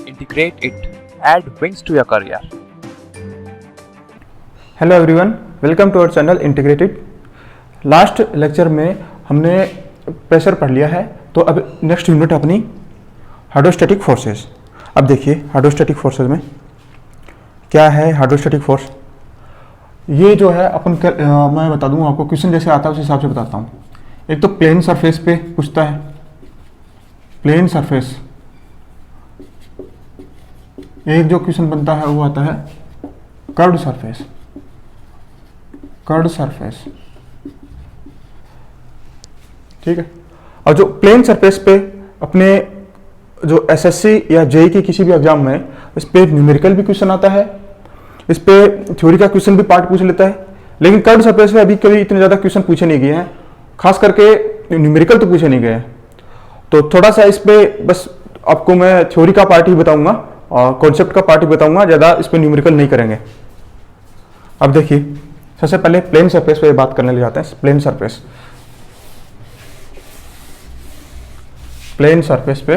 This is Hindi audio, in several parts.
integrate it, add wings to your career. Hello everyone, welcome to our channel integrated. Last lecture में हमने प्रेशर पढ़ लिया है, तो अब नेक्स्ट यूनिट अपनी हाइड्रोस्टैटिक फोर्सेस। अब देखिए हाइड्रोस्टैटिक फोर्सेस में क्या है। हाइड्रोस्टैटिक फोर्स ये जो है अपन मैं बता दूं आपको, क्वेश्चन जैसे आता है उस हिसाब से बताता हूँ। एक तो प्लेन सरफेस पे पूछता है, प्लेन सरफेस। एक जो क्वेश्चन बनता है वो आता है कर्व्ड सरफेस, कर्व्ड सरफेस, ठीक है। और जो प्लेन सरफेस पे अपने जो एसएससी या जेईई की किसी भी एग्जाम में इस पे न्यूमेरिकल भी क्वेश्चन आता है, इस पे थ्योरी का क्वेश्चन भी पार्ट पूछ लेता है। लेकिन कर्व्ड सरफेस पे अभी कभी इतने ज़्यादा क्वेश्चन पूछे नहीं गए हैं, खास करके न्यूमेरिकल तो पूछे नहीं गए हैं। तो थोड़ा सा इस पे बस आपको मैं थ्योरी का पार्ट ही बताऊंगा और कॉन्सेप्ट का पार्ट ही बताऊंगा, ज़्यादा इस पे न्यूमेरिकल नहीं करेंगे। अब देखिए सबसे पहले प्लेन सरफेस पे बात करने लग जाते हैं। प्लेन सरफेस, प्लेन सरफेस पे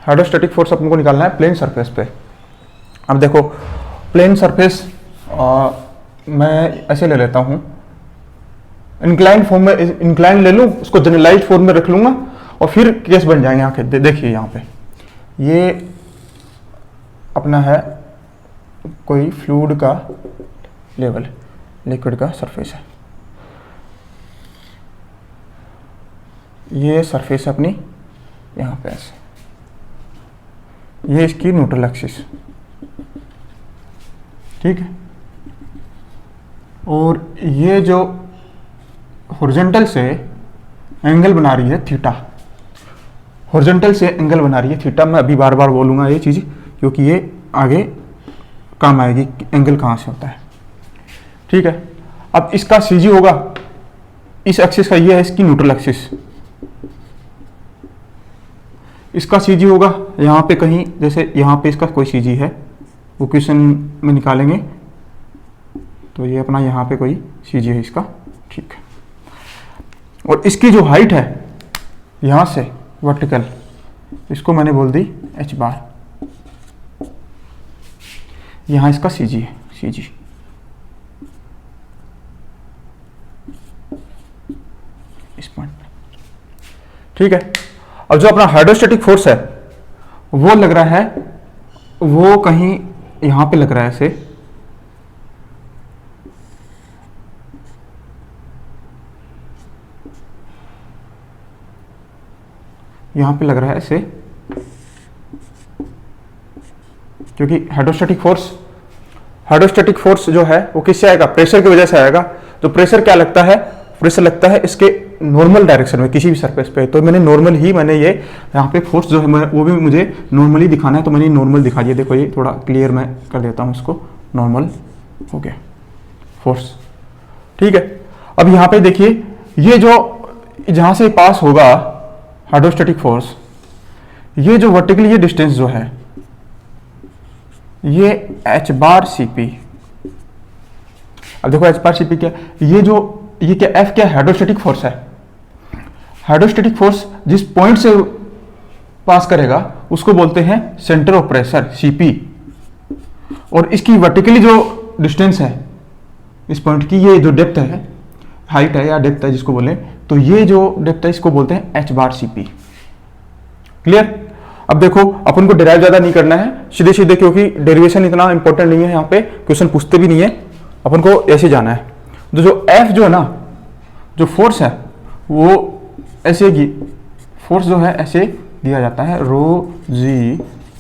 हाइड्रोस्टैटिक फोर्स अपन को निकालना है प्लेन सरफेस पे। अब देखो प्लेन सरफेस मैं ऐसे ले लेता हूं, इंक्लाइन फॉर्म में, इंक्लाइन ले लूं, उसको जनरलाइज्ड फॉर्म में रख लूंगा और फिर केस बन जाएंगे यहाँ के। देखिए यहाँ पे ये अपना है कोई फ्लूइड का लेवल, लिक्विड का सरफेस है। ये सरफेस अपनी यहाँ पे ऐसे, ये इसकी न्यूट्रल एक्सिस, ठीक है। और ये जो हॉरिजॉन्टल से एंगल बना रही है थीटा, हॉरिजॉन्टल से एंगल बना रही है थीटा। मैं अभी बार बार बोलूंगा ये चीज़ क्योंकि ये आगे काम आएगी, एंगल कहाँ से होता है, ठीक है। अब इसका सीजी होगा, इस एक्सिस का ये है इसकी न्यूट्रल एक्सिस, इसका सीजी होगा यहाँ पे कहीं, जैसे यहाँ पे इसका कोई सीजी है, वो क्वेश्चन में निकालेंगे। तो ये अपना यहाँ पे कोई सीजी है इसका, ठीक है। और इसकी जो हाइट है यहाँ से वर्टिकल, इसको मैंने बोल दी h बार। यहाँ इसका सीजी है, सीजी, इस पॉइंट, ठीक है। अब जो अपना हाइड्रोस्टैटिक फोर्स है वो लग रहा है, वो कहीं यहां पे लग रहा है, ऐसे यहां पे लग रहा है ऐसे, क्योंकि हाइड्रोस्टैटिक फोर्स जो है वो किससे आएगा, प्रेशर की वजह से आएगा। तो प्रेशर क्या लगता है, प्रेशर लगता है इसके नॉर्मल डायरेक्शन में किसी भी सरफेस पे। तो मैंने नॉर्मल ही, मैंने ये यहाँ पे फोर्स जो है वो भी मुझे नॉर्मली दिखाना है, तो मैंने नॉर्मल दिखा दिया। देखो ये थोड़ा क्लियर मैं कर देता हूँ इसको, नॉर्मल हो गया फोर्स, ठीक है। अब यहाँ पे देखिए ये जो जहाँ से पास होगा हाइड्रोस्टैटिक फोर्स, ये जो वर्टिकली ये डिस्टेंस जो है ये h बार CP। अब देखो h बार CP क्या, ये क्या F क्या, हाइड्रोस्टैटिक फोर्स है। हाइड्रोस्टैटिक फोर्स जिस पॉइंट से पास करेगा उसको बोलते हैं सेंटर ऑफ प्रेशर CP। और इसकी वर्टिकली जो डिस्टेंस है इस पॉइंट की, ये जो डेप्थ है, हाइट है या डेप्थ है जिसको बोले, तो ये जो डेप्थ है इसको बोलते हैं h बार CP। क्लियर। अब देखो अपन को डेराइव ज्यादा नहीं करना है, सीधे सीधे, क्योंकि डेरिवेशन इतना इंपॉर्टेंट नहीं है, यहाँ पे क्वेश्चन पूछते भी नहीं है, अपन को ऐसे जाना है। तो जो F जो है ना, जो फोर्स है वो ऐसे की फोर्स जो है ऐसे दिया जाता है, रो जी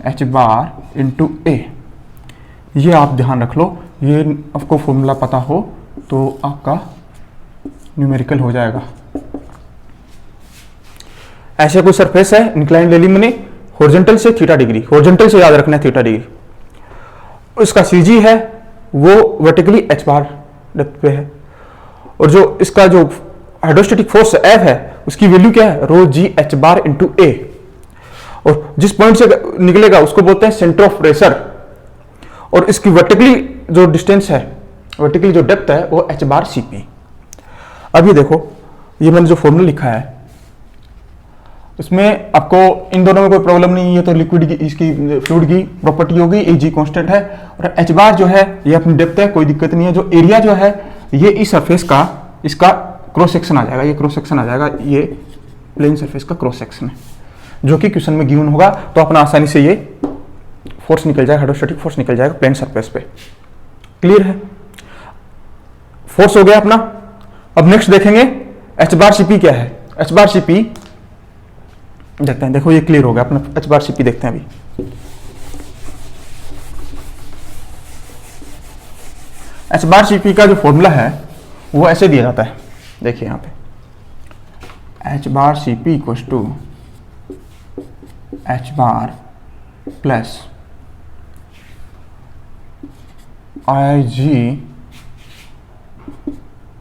h बार इंटू ए। ये आप ध्यान रख लो, ये आपको फॉर्मूला पता हो तो आपका न्यूमेरिकल हो जाएगा। ऐसे कोई सरफेस है, इंक्लाइन ले ली मैंने, हॉरिजॉन्टल से थीटा डिग्री, हॉरिजॉन्टल से याद रखना है थीटा डिग्री। उसका सीजी है वो वर्टिकली h बार डेप्थ पे है। और जो इसका जो हाइड्रोस्टैटिक फोर्स F है उसकी वैल्यू क्या है, रो जी h बार इंटू ए। और जिस पॉइंट से निकलेगा उसको बोलते हैं सेंटर ऑफ प्रेशर। और इसकी वर्टिकली जो डिस्टेंस है, वर्टिकली जो डेप्थ है वो h बार CP। अब ये देखो, ये मैंने जो फॉर्मूला लिखा है इसमें आपको इन दोनों में कोई प्रॉब्लम नहीं है। तो लिक्विड की, इसकी फ्लूइड की प्रॉपर्टी होगी, Ag कांस्टेंट है, और h बार जो है ये अपनी डेप्थ है, कोई दिक्कत नहीं है। जो एरिया जो है ये इस सरफेस का, इसका क्रॉस सेक्शन आ जाएगा, ये क्रॉस सेक्शन आ जाएगा, ये प्लेन सरफेस का क्रॉस सेक्शन है, जो कि क्वेश्चन में गिवन होगा। तो अपना आसानी से ये फोर्स निकल जाएगा, हाइड्रोस्टैटिक फोर्स निकल जाएगा प्लेन सरफेस पे। क्लियर है? फोर्स हो गया अपना। अब नेक्स्ट देखेंगे h बार Cp क्या है। h बार Cp देखते हैं, देखो ये क्लियर हो गया अपना। h बार Cp देखते हैं अभी। h बार Cp का जो फॉर्मूला है वो ऐसे दिया जाता है, देखिए यहाँ पे h bar Cp equals to h bar plus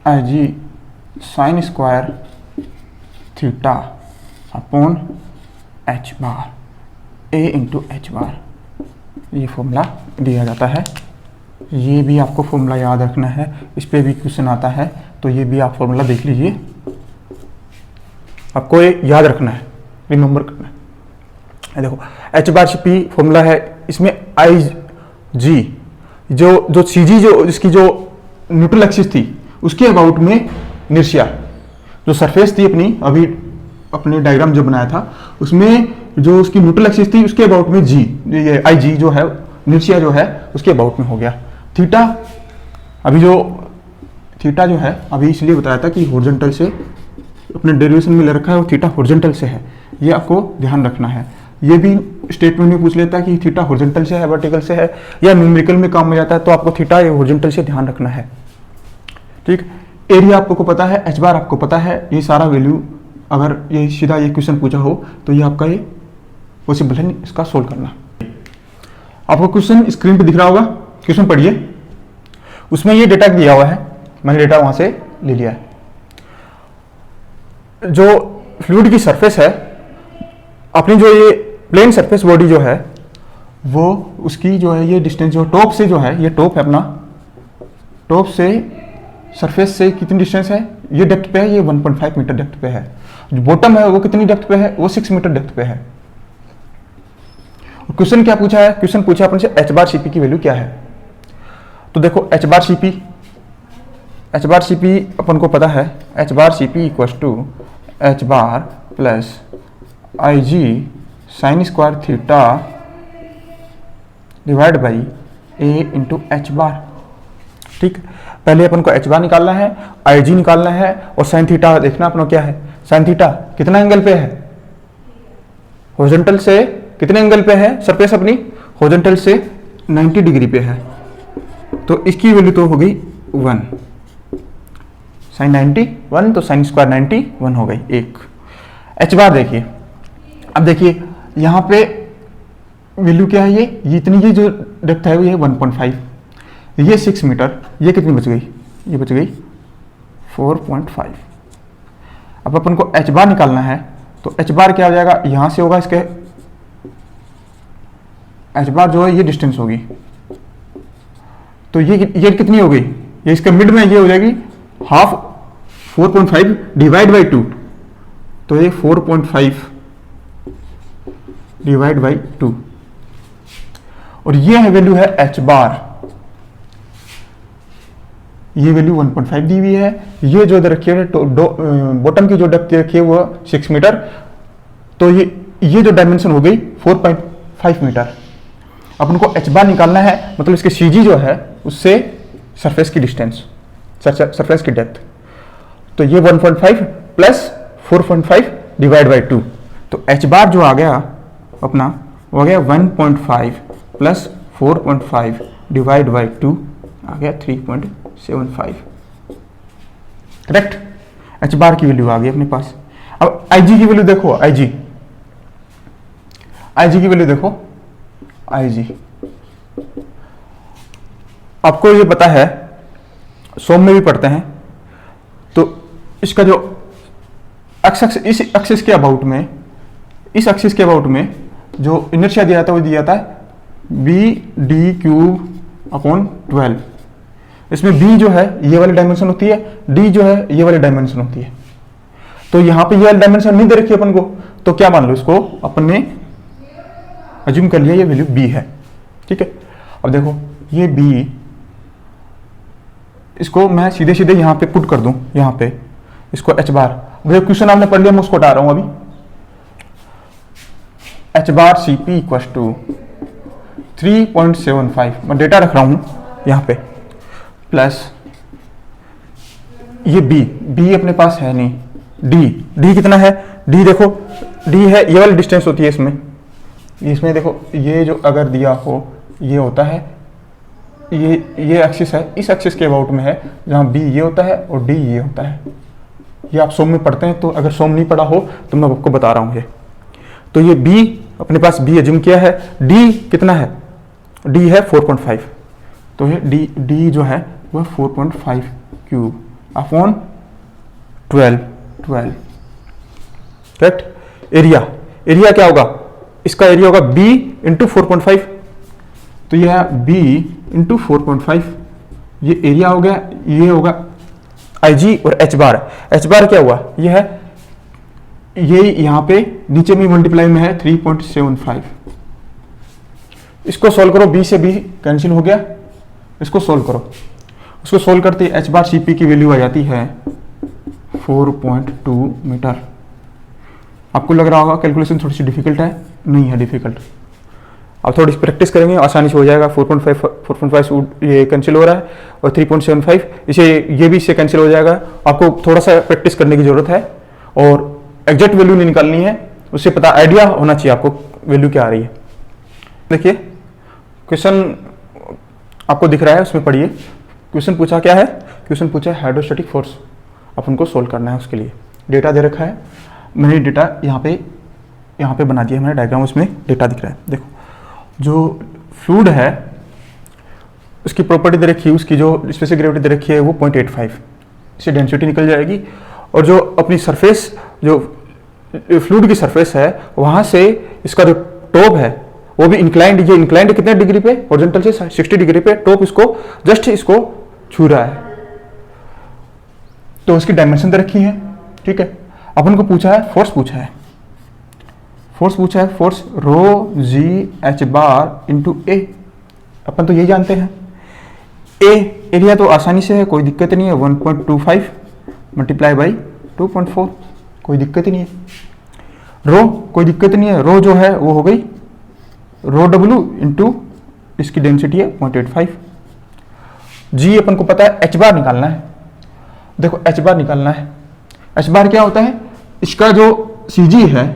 Ig sine square theta upon h bar a into H bar, ये फॉर्मूला दिया जाता है। ये भी आपको फॉर्मूला याद रखना है, इस पे भी क्वेश्चन आता है, तो ये भी आप फॉर्मूला देख लीजिए, आपको ये याद रखना है, रिमेंबर करना है। देखो h बार Cp फॉर्मूला है, इसमें Ig जो Cg जो इसकी जो न्यूट्रल एक्सिस थी उसके अबाउट में इनर्शिया जो सरफेस थी अपनी, अभी अपने डायग्राम जो बनाया था उसमें जो उसकी न्यूट्रल एक्सिस थी उसके अबाउट में जी, ये Ig जो है इनर्शिया जो है उसके अबाउट में हो गया। थीटा अभी जो थीटा जो है अभी इसलिए बताया था कि हॉरिजॉन्टल से अपने डेरिवेशन में ले रखा है, वो थीटा हॉरिजॉन्टल से है, ये आपको ध्यान रखना है। ये भी स्टेटमेंट में पूछ लेता है कि थीटा हॉरिजॉन्टल से है, वर्टिकल से है, या न्यूमेरिकल में काम में जाता है, तो आपको थीटा हॉरिजॉन्टल से ध्यान रखना है। ठीक, एरिया आपको पता है, h बार आपको पता है, ये सारा वैल्यू अगर ये सीधा ये क्वेश्चन पूछा हो तो ये आपका ये पॉसिबल है इसका सोल्व करना। आपको क्वेश्चन स्क्रीन पे दिख रहा होगा, क्वेश्चन पढ़िए, उसमें ये डेटा दिया हुआ है, मैंने डेटा वहां से ले लिया है। जो फ्लूइड की सरफेस है अपनी, जो ये प्लेन सरफेस बॉडी जो है वो उसकी जो है ये डिस्टेंस जो टॉप से जो है, ये टॉप है अपना, टॉप से सरफेस से कितनी डिस्टेंस है, ये डेप्थ पे है, ये 1.5 मीटर डेप्थ पे है। जो बॉटम है वो कितनी डेप्थ पे है, वो 6 मीटर डेप्थ पे है। क्वेश्चन क्या पूछा है, क्वेश्चन पूछा अपन से h बार Cp की वैल्यू क्या है। तो देखो h बार Cp अपन को पता है, h bar Cp equals to h bar plus Ig sine square theta divide by a into H bar. ठीक, पहले अपन को h बार निकालना है, Ig निकालना है, और साइन थीटा देखना अपना क्या है। साइन थीटा कितना एंगल पे है, हॉरिजॉन्टल से कितने एंगल पे है सरफेस अपनी, हॉरिजॉन्टल से 90 डिग्री पे है, तो इसकी वैल्यू तो हो गई 1, साइन 90 1, तो साइन स्क्वायर 90 1 हो गई एक। h बार देखिए, अब देखिए यहाँ पे वैल्यू क्या है, ये इतनी, ये जो डेप्थ है ये 1.5, ये 6 मीटर, ये कितनी बच गई, ये बच गई 4.5। अब अपन को h बार निकालना है, तो h बार क्या हो जाएगा, यहां से होगा इसके h बार जो है ये डिस्टेंस होगी, तो ये कितनी हो गई, ये इसके मिड में ये हो जाएगी हाफ 4.5 डिवाइड बाई 2, तो ये 4.5 डिवाइड बाई 2, और ये है वैल्यू है h बार, ये वैल्यू 1.5 दी हुई है। ये जो रखी है बॉटम की जो डेप्थ रखी है वो 6 मीटर, तो ये जो डायमेंशन हो गई 4.5 मीटर। अपन को h बार निकालना है, मतलब इसके Cg जो है उससे सरफेस की डिस्टेंस, सरफेस की डेप्थ, तो ये 1.5 प्लस 4.5 डिवाइड बाई 2, तो h बार जो आ गया अपना वो आ गया 1.5 प्लस 4.5 डिवाइड बाई 2 आ गया 3.75। करेक्ट, h बार की वैल्यू आ गई अपने पास। अब Ig की वैल्यू देखो, Ig की वैल्यू देखो, Ig आपको ये पता है, सोम में भी पढ़ते हैं, तो इसका जो इस एक्सिस के अबाउट में, इस एक्सिस के अबाउट में जो इनर्शिया दिया था वो दिया था बी डी क्यूब अपॉन 12, इसमें बी जो है ये वाली डायमेंशन होती है, डी जो है ये वाली डायमेंशन होती है। तो यहाँ पे ये वाली डायमेंशन नहीं दे रखी अपन को, तो क्या मान लो इसको अपन ने अज्यूम कर लिया ये वैल्यू बी है, ठीक है। अब देखो ये बी, इसको मैं सीधे सीधे यहाँ पे पुट कर दूं, यहाँ पे इसको एच बार, जो क्वेश्चन आपने पढ़ लिया मैं उसको हटा रहा हूं अभी। H bar C P equal to 3.75, मैं डेटा रख रहा हूं यहाँ पे, प्लस ये बी अपने पास है नहीं, डी कितना है, डी देखो डी है ये वाली डिस्टेंस होती है इसमें देखो ये जो अगर दिया हो ये होता है, ये एक्सिस है, इस एक्सिस के अबाउट में है जहाँ बी ये होता है और डी ये होता है। ये आप सोम में पढ़ते हैं, तो अगर सोम नहीं पढ़ा हो तो मैं आपको बता रहा हूँ ये। तो ये बी अपने पास बी एज्यूम किया है, डी कितना है, डी है 4.5, तो ये डी जो है वह 4.5 क्यूब अपॉन 12, करेक्ट। एरिया क्या होगा, इसका एरिया होगा b इंटू 4.5, तो यह है b इंटू 4.5, ये एरिया हो गया, ये होगा IG और h बार क्या हुआ, ये है ये यहाँ पे नीचे में मल्टीप्लाई में है 3.75। इसको सॉल्व करो, b से b कैंसिल हो गया, इसको सॉल्व करो, उसको सॉल्व करते h बार CP की वैल्यू आ जाती है 4.2 मीटर। आपको लग रहा होगा कैलकुलेशन थोड़ी सी डिफिकल्ट है, नहीं है डिफिकल्ट, आप थोड़ी सी प्रैक्टिस करेंगे आसानी से हो जाएगा। 4.5 ये कैंसिल हो रहा है और 3.75 इसे ये भी इससे कैंसिल हो जाएगा। आपको थोड़ा सा प्रैक्टिस करने की जरूरत है और एग्जैक्ट वैल्यू नहीं निकालनी है, उससे पता आइडिया होना चाहिए आपको वैल्यू क्या आ रही है। देखिए क्वेश्चन आपको दिख रहा है, उसमें पढ़िए। क्वेश्चन पूछा क्या है, क्वेश्चन पूछा है हाइड्रोस्टैटिक फोर्स, अपन को सोल्व करना है। उसके लिए डेटा दे रखा है, मैंने डेटा यहाँ पे बना दिया, मैंने डायग्राम, उसमें डेटा दिख रहा है। देखो जो फ्लूइड है उसकी प्रॉपर्टी दे रखी है, उसकी जो स्पेसिफिक ग्रेविटी दे रखी है वो 0.85, इससे डेंसिटी निकल जाएगी। और जो अपनी सरफेस, जो फ्लूइड की सरफेस है, वहाँ से इसका जो टॉप है वो भी इंक्लाइंड, ये इंक्लाइंड कितने डिग्री पे, हॉरिजॉन्टल से 60 डिग्री पे, टॉप इसको जस्ट इसको छू रहा है, तो उसकी डायमेंशन दे रखी है, ठीक है। अपन को पूछा है फोर्स, फोर्स रो जी एच बार इंटू ए, अपन तो यही जानते हैं। एरिया तो आसानी से है, कोई दिक्कत नहीं है, 1.25 मल्टीप्लाई बाई 2.4, कोई दिक्कत ही नहीं है। रो कोई दिक्कत नहीं है, रो जो है वो हो गई रो डब्ल्यू इंटू इसकी डेंसिटी है 0.85। जी अपन को पता है, एच बार निकालना है। देखो एच बार निकालना है, एच बार क्या होता है, इसका जो सी जी है,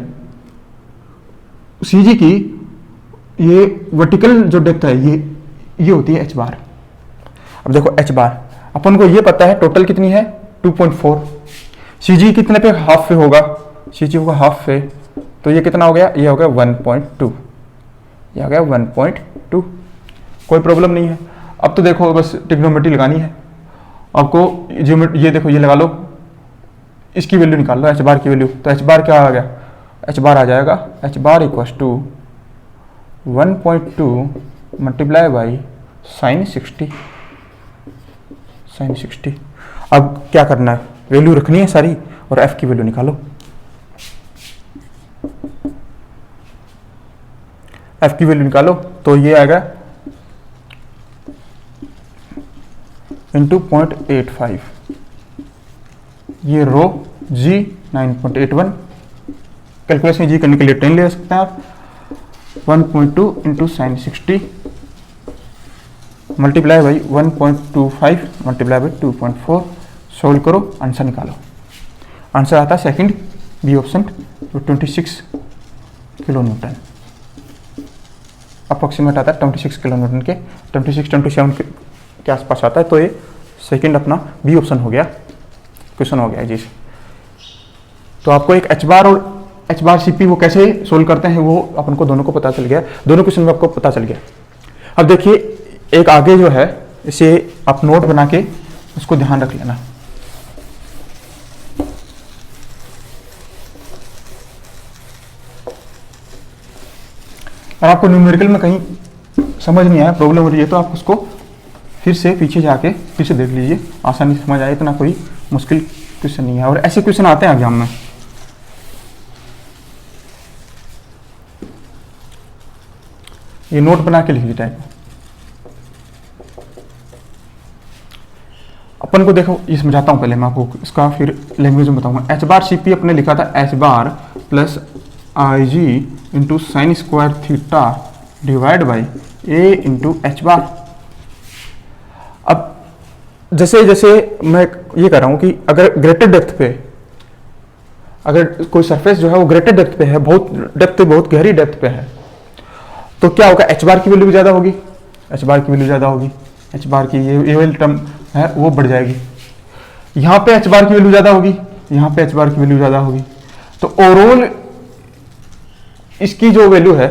सी जी की ये वर्टिकल जो डेप्थ है ये होती है एच बार। अब देखो एच बार अपन को ये पता है टोटल कितनी है 2.4, सी जी कितने पे, हाफ पे होगा, सी जी होगा हाफ पे, तो ये कितना हो गया, ये हो गया 1.2, ये हो गया 1.2, कोई प्रॉब्लम नहीं है। अब तो देखो बस ट्रिग्नोमेट्री लगानी है आपको, ये देखो ये लगा लो, इसकी वैल्यू निकाल लो, एच बार की वैल्यू। तो एच बार क्या आ गया, एच बार आ जाएगा, H bar equal to 1.2 multiply by sine 60। अब क्या करना है, वैल्यू रखनी है सारी और एफ की वैल्यू निकालो। एफ की वैल्यू निकालो तो ये आएगा इंटू 0.85, ये रो जी 9.81, कैलकुलेशन जी करने के लिए 10 ले सकते हैं आप। 1.2 into sine 60 multiply by 1.25 multiply by 2.4, solve करो, आंसर निकालो। आंसर आता है second B option 26 kilo newton, approximate आता है 26 किलो न्यूटन के, 26-27 के आसपास आता है। तो ये सेकंड अपना बी ऑप्शन हो गया, क्वेश्चन हो गया जी। तो आपको एक एच बार और एच बार सीपी वो कैसे सोल्व करते हैं वो अपन को दोनों को पता चल गया, दोनों क्वेश्चन में आपको पता चल गया। अब देखिए एक आगे जो है, इसे आप नोट बना के उसको ध्यान रख लेना। और आपको न्यूमेरिकल में कहीं समझ नहीं आया, प्रॉब्लम हो रही है, तो आप उसको फिर से पीछे जाके फिर से देख लीजिए, आसानी से समझ आए, इतना कोई मुश्किल क्वेश्चन नहीं है। और ऐसे क्वेश्चन आते हैं एग्जाम में। ये नोट बना के लिख लीजिए टाइप। अपन को देखो, ये समझाता हूँ पहले मैं आपको, इसका फिर लैंग्वेज में बताऊंगा। एच बार सी पी अपने लिखा था H bar plus I G into sine square theta divide by A into H bar. अब जैसे जैसे मैं ये कर रहा हूं कि अगर ग्रेटर डेप्थ पे, अगर कोई सरफेस जो है वो ग्रेटर डेप्थ पे है, बहुत डेप्थ पे, बहुत गहरी डेप्थ पे है, तो क्या होगा, एच बार की वैल्यू भी ज्यादा होगी, एच बार की वैल्यू ज्यादा होगी, एच बार की ये वाली टर्म है वो बढ़ जाएगी। यहां पे एच बार की वैल्यू ज्यादा होगी, यहां पे एच बार की वैल्यू ज्यादा होगी, तो ओवरऑल इसकी जो वैल्यू है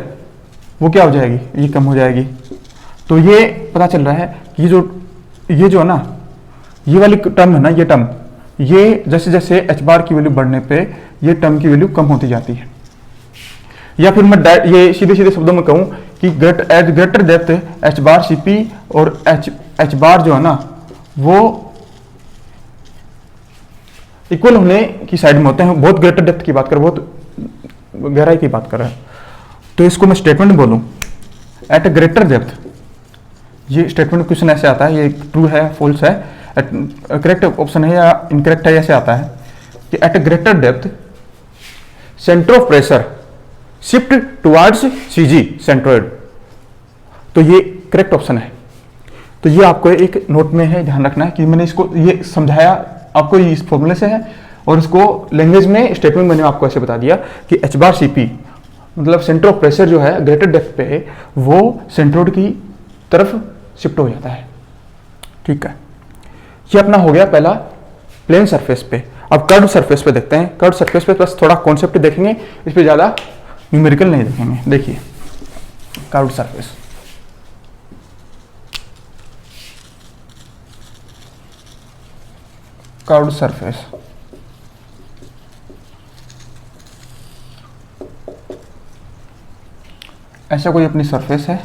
वो क्या हो जाएगी, ये कम हो जाएगी। तो ये पता चल रहा है कि ये जो है ना, ये वाली टर्म है ना, ये टर्म, ये जैसे जैसे एच बार की वैल्यू बढ़ने पे ये टर्म की वैल्यू कम होती जाती है। या फिर मैं ये सीधे सीधे शब्दों में कहूं कि greater depth H bar C P और एच बार जो है ना वो इक्वल होने की साइड में होते हैं। बहुत ग्रेटर डेप्थ की बात कर, बहुत गहराई की बात कर रहा है, तो इसको मैं स्टेटमेंट बोलूं एट ग्रेटर डेप्थ। ये स्टेटमेंट क्वेश्चन ऐसे आता है, ये ट्रू है फॉल्स है, करेक्ट ऑप्शन है या इनकरेक्ट है, ऐसे आता है कि at greater depth centre of pressure shift towards CG centroid. तो ये करेक्ट ऑप्शन है। तो ये आपको एक नोट में है, ध्यान रखना है कि मैंने इसको ये समझाया आपको इस फॉर्मूले से है, और इसको लैंग्वेज में स्टेटमेंट मैंने आपको ऐसे बता दिया कि एच बार सी पी मतलब सेंटर ऑफ प्रेशर जो है ग्रेटर डेप्थ पे वो सेंट्रोइड की तरफ शिफ्ट हो जाता है। ठीक है, ये अपना हो गया पहला प्लेन सरफेस पे। अब कर्व सरफेस पे देखते हैं। कर्व सरफेस पे बस थोड़ा कॉन्सेप्ट देखेंगे, इस पे ज्यादा न्यूमेरिकल नहीं देखेंगे। देखिए कर्व सरफेस, कर्व सरफेस ऐसा कोई अपनी सरफेस है,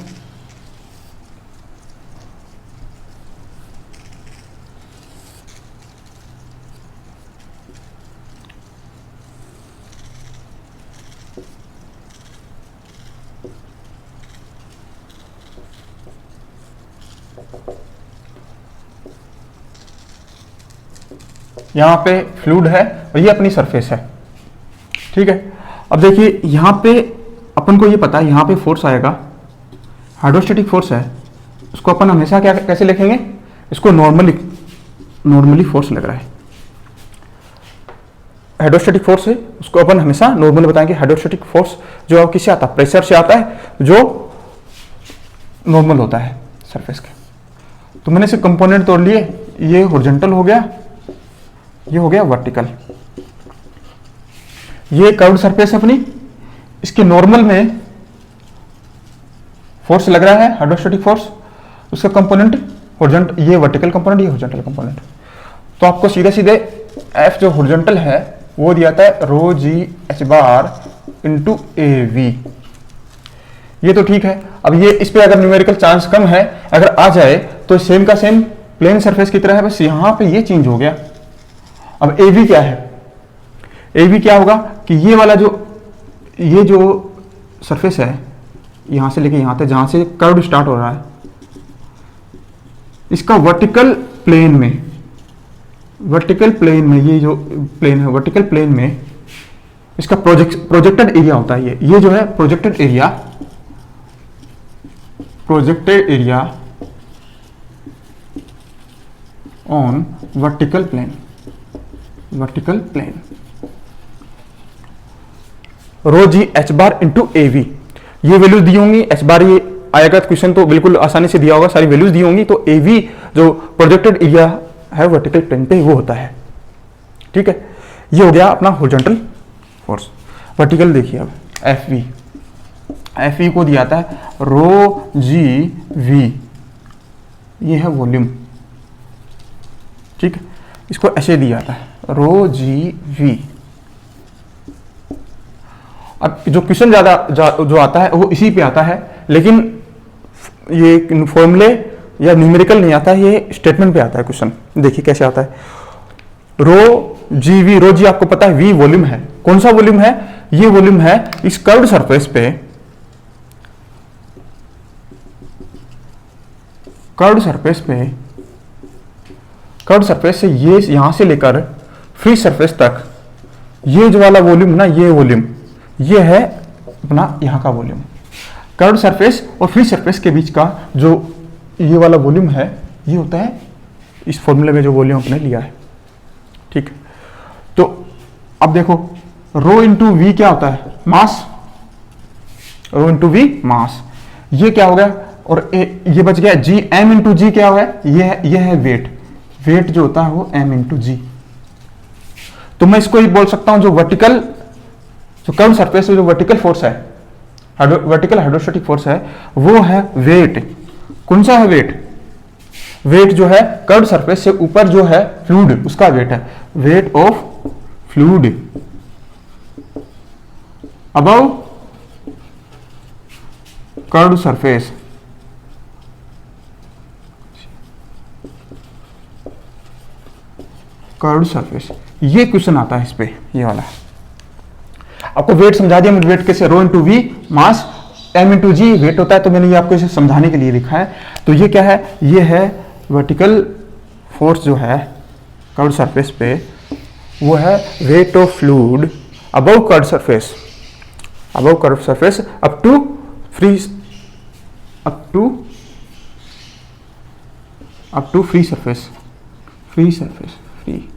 यहां पे फ्लूइड है और ये अपनी सरफेस है। ठीक है, अब देखिए यहां पे अपन को ये पता है, यहां पे फोर्स आएगा, हाइड्रोस्टैटिक फोर्स है, उसको अपन हमेशा क्या कैसे लिखेंगे, इसको नॉर्मली फोर्स लग रहा है, हाइड्रोस्टैटिक फोर्स है, उसको अपन हमेशा नॉर्मली बताएंगे। हाइड्रोस्टैटिक फोर्स जो किससे आता है, प्रेशर से आता है, जो नॉर्मल होता है सरफेस के। तो मैंने इसे कंपोनेंट तोड़ लिए, ये हॉरिजॉन्टल हो गया, ये हो गया वर्टिकल। ये कर्व्ड सरफेस है अपनी, इसके नॉर्मल में फोर्स लग रहा है हाइड्रोस्टैटिक फोर्स, उसका कंपोनेंट हॉरिजॉन्टल, ये वर्टिकल कंपोनेंट, ये हॉरिजॉन्टल कंपोनेंट। तो आपको सीधे सीधे एफ जो हॉरिजॉन्टल है वो दिया था rho G H bar into A V. ये तो ठीक है। अब ये इस पे अगर न्यूमेरिकल चांस कम है, अगर आ जाए तो सेम का सेम प्लेन सरफेस की तरह है, बस यहां पे ये चेंज हो गया। अब ए वी क्या है, ए वी क्या होगा कि ये जो सरफेस है यहां से लेके यहां तक, जहां से कर्व स्टार्ट हो रहा है, इसका वर्टिकल प्लेन में ये जो प्लेन है वर्टिकल प्लेन में इसका प्रोजेक्टेड एरिया होता है। ये जो है projected area on vertical plane, rho G H bar into A V. ये वैल्यूज दी होंगी, एच बार ये आएगा क्वेश्चन तो बिल्कुल आसानी से दिया होगा, सारी वैल्यूज दी होंगी। तो ए वी जो प्रोजेक्टेड एरिया है वर्टिकल प्लेन पे वो होता है। ठीक है, ये हो गया अपना हॉरिजॉन्टल फोर्स। वर्टिकल देखिए अब एफ वी को दिया था रो जी वी, ये है वॉल्यूम। ठीक है, इसको ऐसे दिया था रो जी वी। अब जो क्वेश्चन ज्यादा जो आता है वो इसी पे आता है, लेकिन ये फॉर्मूले या न्यूमेरिकल नहीं आता है, ये स्टेटमेंट पे आता है क्वेश्चन। देखिए कैसे आता है, रो जी वी, रो जी आपको पता है वी वॉल्यूम है, कौन सा वॉल्यूम है, ये वॉल्यूम है इस कर्व्ड सरफेस पे, कर्व्ड सरफेस पे, कर्व्ड सरफेस से ये यहां से लेकर फ्री सरफेस तक ये जो वाला वॉल्यूम ना, ये वॉल्यूम ये है अपना यहाँ का वॉल्यूम। कर्व्ड सरफेस और फ्री सरफेस के बीच का जो ये वाला वॉल्यूम है, ये होता है इस फॉर्मूले में जो वॉल्यूम अपने लिया है। ठीक, तो अब देखो रो इंटू वी क्या होता है, मास, रो इंटू वी मास, ये क्या हो गया, और ये बच गया जी, एम इंटू जी क्या हो गया, ये है वेट, वेट जो होता है वो एम इंटू जी। तो मैं इसको ही बोल सकता हूं जो वर्टिकल, जो कर्व सरफेस में जो वर्टिकल फोर्स है, वर्टिकल हाइड्रोस्टैटिक फोर्स है, वो है वेट। कौन सा है वेट, वेट जो है कर्व सरफेस से ऊपर जो है फ्लूइड, उसका वेट है, weight of fluid above curve surface. Curve surface, ये क्वेश्चन आता है इस पे, ये वाला। आपको वेट समझा दिया मैंने, वेट कैसे, rho into V mass, M into G weight होता है, तो मैंने ये आपको इसे समझाने के लिए लिखा है। तो ये क्या है, ये है वर्टिकल फोर्स जो है कर्व सरफेस पे, वो है weight of fluid above curve surface, above curve surface up to free, up to free surface, free surface, free,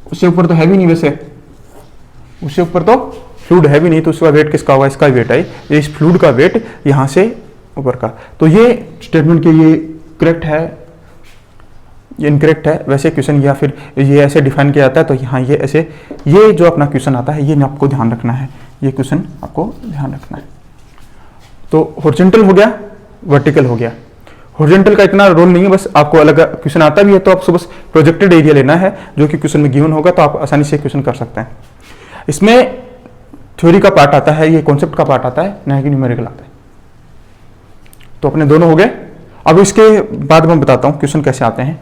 उससे ऊपर तो है भी नहीं, वैसे उससे ऊपर तो फ्लूइड है भी नहीं, तो उसका वेट किसका होगा, इसका वेट है, ये इस फ्लूइड का वेट यहां से ऊपर का। तो ये स्टेटमेंट के ये करेक्ट है, ये इनकरेक्ट है वैसे क्वेश्चन, या फिर ये ऐसे डिफाइन किया जाता है, तो यहाँ ये ऐसे, ये जो अपना क्वेश्चन आता है ये आपको ध्यान रखना है, ये क्वेश्चन आपको ध्यान रखना है। तो हॉरिजॉन्टल हो गया, वर्टिकल हो गया। हॉरिजॉन्टल का इतना रोल नहीं है, बस आपको अलग क्वेश्चन आता भी है तो आपको बस प्रोजेक्टेड एरिया लेना है जो कि क्वेश्चन में गिवन होगा, तो आप आसानी से क्वेश्चन कर सकते हैं। इसमें थ्योरी का पार्ट आता है, ये कॉन्सेप्ट का पार्ट आता है, ना कि न्यूमेरिकल आता है। तो अपने दोनों हो गए। अब इसके बाद मैं बताता हूँ क्वेश्चन कैसे आते हैं।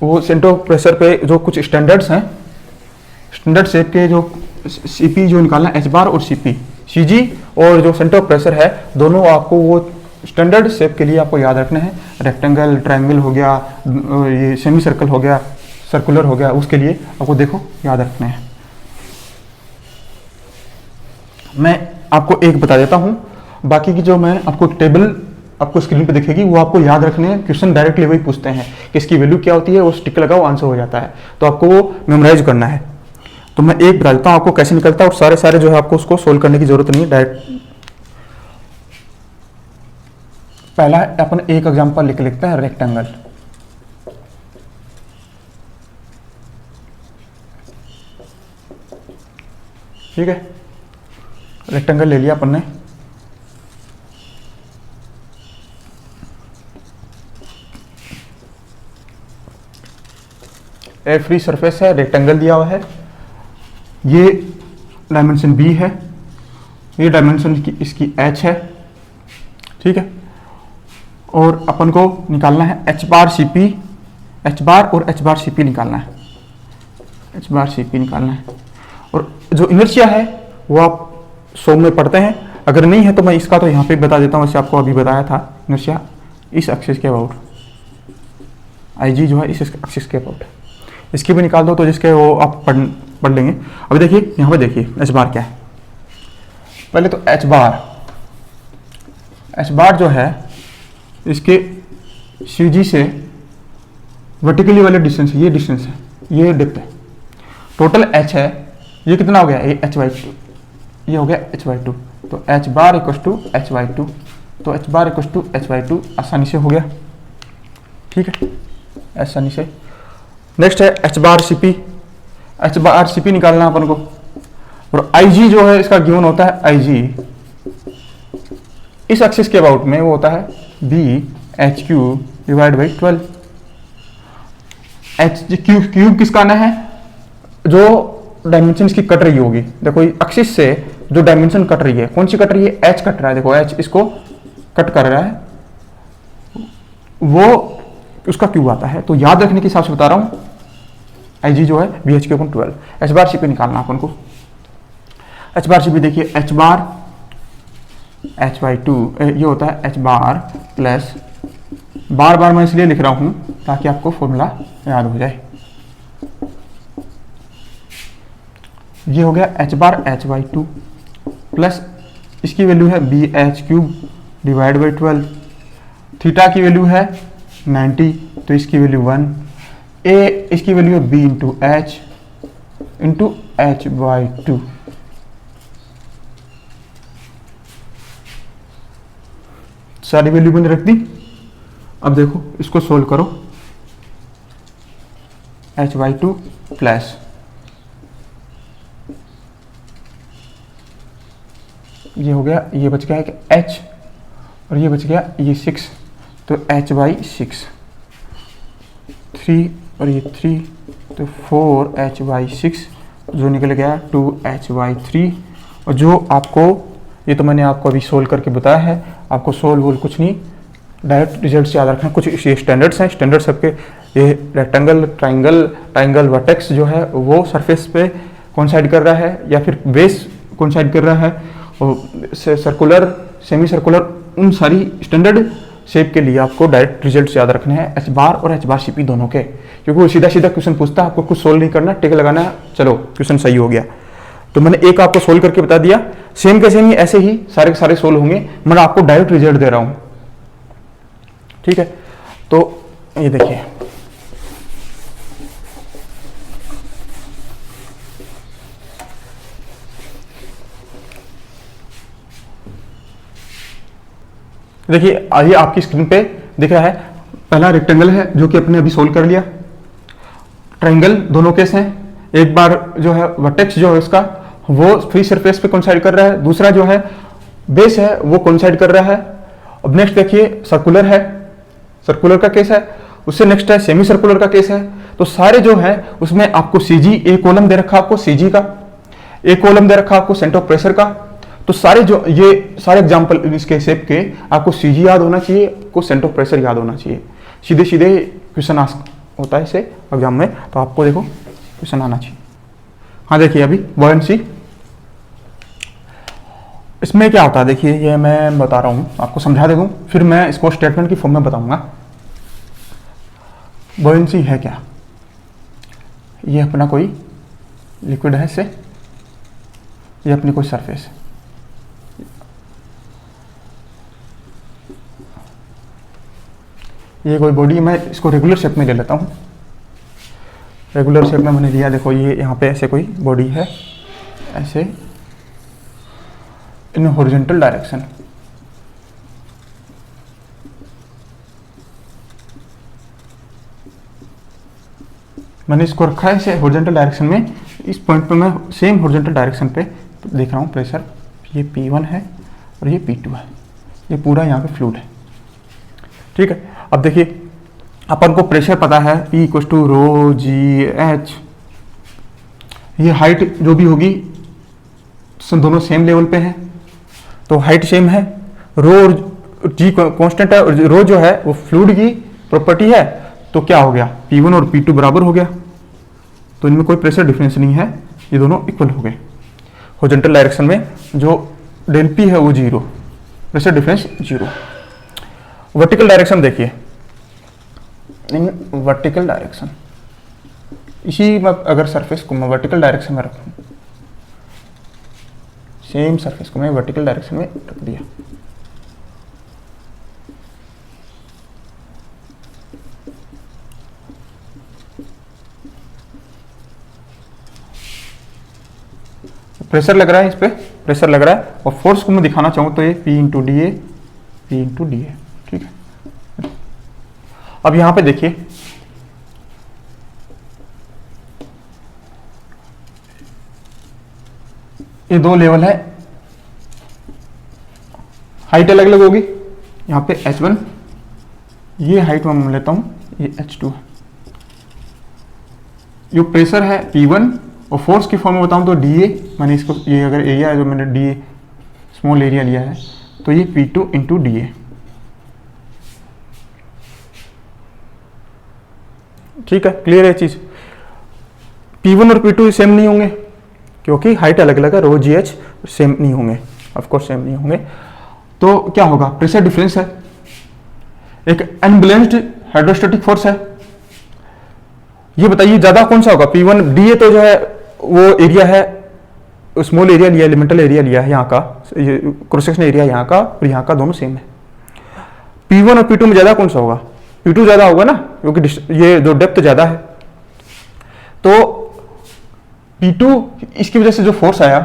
वो सेंटर ऑफ प्रेशर पे जो कुछ स्टैंडर्ड्स हैं, स्टैंडर्ड शेप के जो सीपी जो निकालना, एच बार और सीपी, सीजी और जो सेंटर ऑफ प्रेशर है, दोनों आपको वो स्टैंडर्ड शेप के लिए आपको याद रखना है। रेक्टेंगल, ट्रायंगल हो गया, ये सेमी सर्कल हो गया, सर्कुलर हो गया, उसके लिए आपको देखो याद रखना है। मैं आपको एक बता देता हूं, बाकी की जो मैं आपको टेबल आपको स्क्रीन पे दिखेगी वो आपको याद रखने हैं। क्वेश्चन डायरेक्टली वही पूछते हैं कि इसकी वैल्यू क्या होती है, वो टिक लगाओ आंसर हो जाता है, तो आपको वो मेमोराइज करना है। तो मैं एक बता देता हूँ आपको कैसे निकलता है, और सारे जो है आपको उसको सोल्व करने की जरूरत नहीं है, डायरेक्ट पहला अपन एक एग्जांपल लिखते हैं, रेक्टेंगल। ठीक है, रेक्टेंगल ले लिया अपन ने। ए फ्री सरफेस है, रेक्टेंगल दिया हुआ है, ये डायमेंशन बी है, ये डायमेंशन इसकी एच है। ठीक है, और अपन को निकालना है H bar C P, H बार और एच बार सी पी निकालना है, एच बार सी पी निकालना है। और जो इनर्शिया है वो आप 100 में पढ़ते हैं, अगर नहीं है तो मैं इसका तो यहाँ पे बता देता हूँ, वैसे आपको अभी बताया था। इनर्शिया इस एक्सिस के अबाउट, आई जी जो है इस एक्सिस के अबाउट, इसकी भी निकाल दो तो जिसके वो आप पढ़ लेंगे। अभी देखिए यहाँ पे देखिए एच बार क्या है। पहले तो एच बार जो है इसके सी जी से वर्टिकली वाले डिस्टेंस, ये डिस्टेंस है, ये डेप्थ है, टोटल एच है, ये कितना हो गया, ये एच बाई टू, ये हो गया एच बाई टू। तो H bar equals to H by two, तो H bar equals to H by two आसानी से हो गया। ठीक है, आसानी से। नेक्स्ट है H bar C P, H bar C P निकालना अपन को। और आई जी जो है इसका गिवन होता है, आई जी इस एक्सिस के अबाउट में वो होता है B H cube divide by 12। H cube किसका आना है, जो डायमेंशन इसकी कट रही होगी। देखो एक्सिस से जो डायमेंशन कट रही है, कौन सी कट रही है, एच कट रहा है। देखो एच, इसको कट कर रहा है वो उसका क्यू आता है। तो याद रखने के हिसाब से बता रहा हूँ, Ig जो है BHQ/12, एच बार Cp निकालना अपन को। एच बार Cp देखिए, एच बार H/2 ये होता है एच बार प्लस, बार बार मैं इसलिए लिख रहा हूँ ताकि आपको फॉर्मूला याद हो जाए। ये हो गया एच बार H/2 प्लस इसकी वैल्यू है BH³ डिवाइड बाई 12, थीटा की वैल्यू है 90 तो इसकी वैल्यू 1, ए इसकी वैल्यू है B इंटू H/2, सारी वैल्यू मैंने रख दी। अब देखो इसको सोल्व करो, H/2 प्लस ये हो गया, ये बच गया एक H और ये बच गया ये 6, तो H/6, 3 और ये 3 तो 4H/6 जो निकल गया 2H/3। और जो आपको, ये तो मैंने आपको अभी सोल्व करके बताया है, आपको सोल्व वोल्व कुछ नहीं, डायरेक्ट रिजल्ट से याद रखना। कुछ स्टैंडर्ड्स हैं, स्टैंडर्ड सबके, ये रेक्टेंगल, ट्राइंगल वर्टेक्स जो है वो सरफेस पे कोइंसाइड कर रहा है या फिर बेस कोइंसाइड कर रहा है, और सर्कुलर, सेमी सर्कुलर, उन सारी स्टैंडर्ड शेप के लिए आपको डायरेक्ट रिजल्ट याद रखने हैं, एच बार और एच बार Cp दोनों के, क्योंकि वो सीधा सीधा क्वेश्चन पूछता है, आपको कुछ सोल्व नहीं करना, टिक लगाना है, चलो क्वेश्चन सही हो गया। तो मैंने एक आपको सोल्व करके बता दिया, सेम के सेम ही ऐसे ही सारे के सारे सोल्व होंगे, मैं आपको डायरेक्ट रिजल्ट दे रहा हूं, ठीक है। तो ये देखिए, देखिए ये आपकी स्क्रीन पे दिख रहा है, पहला रेक्टेंगल है जो कि अपने अभी सोल्व कर लिया, ट्रायंगल दोनों केस हैं, एक बार जो है वर्टेक्स जो है इसका वो फ्री सरफेस पे कोइंसाइड कर रहा है, दूसरा जो है बेस है वो कोइंसाइड कर रहा है। अब नेक्स्ट देखिए सर्कुलर है, सर्कुलर का केस है, उससे नेक्स्ट है सेमी सर्कुलर का केस है। तो सारे जो है उसमें आपको CG ए कॉलम दे रखा, आपको CG का ए कॉलम दे रखा, आपको सेंटर ऑफ प्रेशर का। तो सारे जो ये सारे एग्जांपल इसके शेप के आपको CG याद होना चाहिए, आपको सेंटर ऑफ प्रेशर याद होना चाहिए, सीधे सीधे क्वेश्चन होता है इसे एग्जाम में, तो आपको देखो क्वेश्चन आना चाहिए। हाँ देखिए अभी बॉयंसी, इसमें क्या होता है देखिए, ये मैं बता रहा हूँ, आपको समझा दे दूँ, फिर मैं इसको स्टेटमेंट की फॉर्म में बताऊंगा। बॉयंसी है क्या, ये अपना कोई लिक्विड है से, ये अपनी कोई सरफेस, ये कोई बॉडी, मैं इसको रेगुलर शेप में ले लेता हूँ, रेगुलर शेप में मैंने लिया, देखो ये यहाँ पे ऐसे कोई बॉडी है, ऐसे इन हॉरिजॉन्टल डायरेक्शन, मैंने इसको रखा है ऐसे हॉरिजॉन्टल डायरेक्शन में, इस पॉइंट पे मैं सेम हॉरिजॉन्टल डायरेक्शन पे देख रहा हूँ प्रेशर, ये P1 है और ये P2 है, ये पूरा यहाँ पे फ्लूइड है, ठीक है। अब देखिए अपन को प्रेशर पता है P = ρgh, ये हाइट जो भी होगी दोनों सेम लेवल पे हैं, तो हाइट सेम है, रो और जी कांस्टेंट है, और रो जो है वो फ्लूइड की प्रॉपर्टी है, तो क्या हो गया P1 और P2 बराबर हो गया, तो इनमें कोई प्रेशर डिफरेंस नहीं है, ये दोनों इक्वल हो गए। हॉरिजॉन्टल डायरेक्शन में जो डेल P है वो 0, प्रेशर डिफरेंस 0। वर्टिकल डायरेक्शन देखिए, इन वर्टिकल डायरेक्शन, इसी में अगर सरफेस को मैं वर्टिकल डायरेक्शन में रखूं, सेम सरफेस को मैं वर्टिकल डायरेक्शन में रख दिया, प्रेशर लग रहा है, इस पे प्रेशर लग रहा है, और फोर्स को मैं दिखाना चाहूँ तो ये P × dA, ठीक है। अब यहां पे देखिए ये दो लेवल है, हाइट अलग अलग होगी, यहाँ पे H1, ये हाइट मैं लेता हूं, ये H2 है, ये प्रेशर है P1, और फोर्स की फॉर्म में बताऊं तो dA, मैंने इसको, ये अगर एरिया है जो मैंने dA स्मॉल एरिया लिया है, तो ये P2 × dA, ठीक है, क्लियर है चीज। P1 और P2 सेम नहीं होंगे क्योंकि हाइट अलग अलग है, रो जी एच सेम नहीं होंगे, ऑफकोर्स सेम नहीं होंगे। तो क्या होगा, प्रेशर डिफरेंस है, एक अनबैलेंस्ड हाइड्रोस्टैटिक फोर्स है। ये बताइए ज्यादा कौन सा होगा, P1 DA तो जो है वो एरिया है, स्मॉल एरिया लिया, एलिमेंटल एरिया लिया है यहाँ का, क्रॉस सेक्शन एरिया यहाँ का और यहाँ का दोनों सेम है। P1 और P2 में ज्यादा कौन सा होगा, P2 ज्यादा होगा ना, क्योंकि ये जो डेप्थ ज्यादा है। तो P2 इसकी वजह से जो फोर्स आया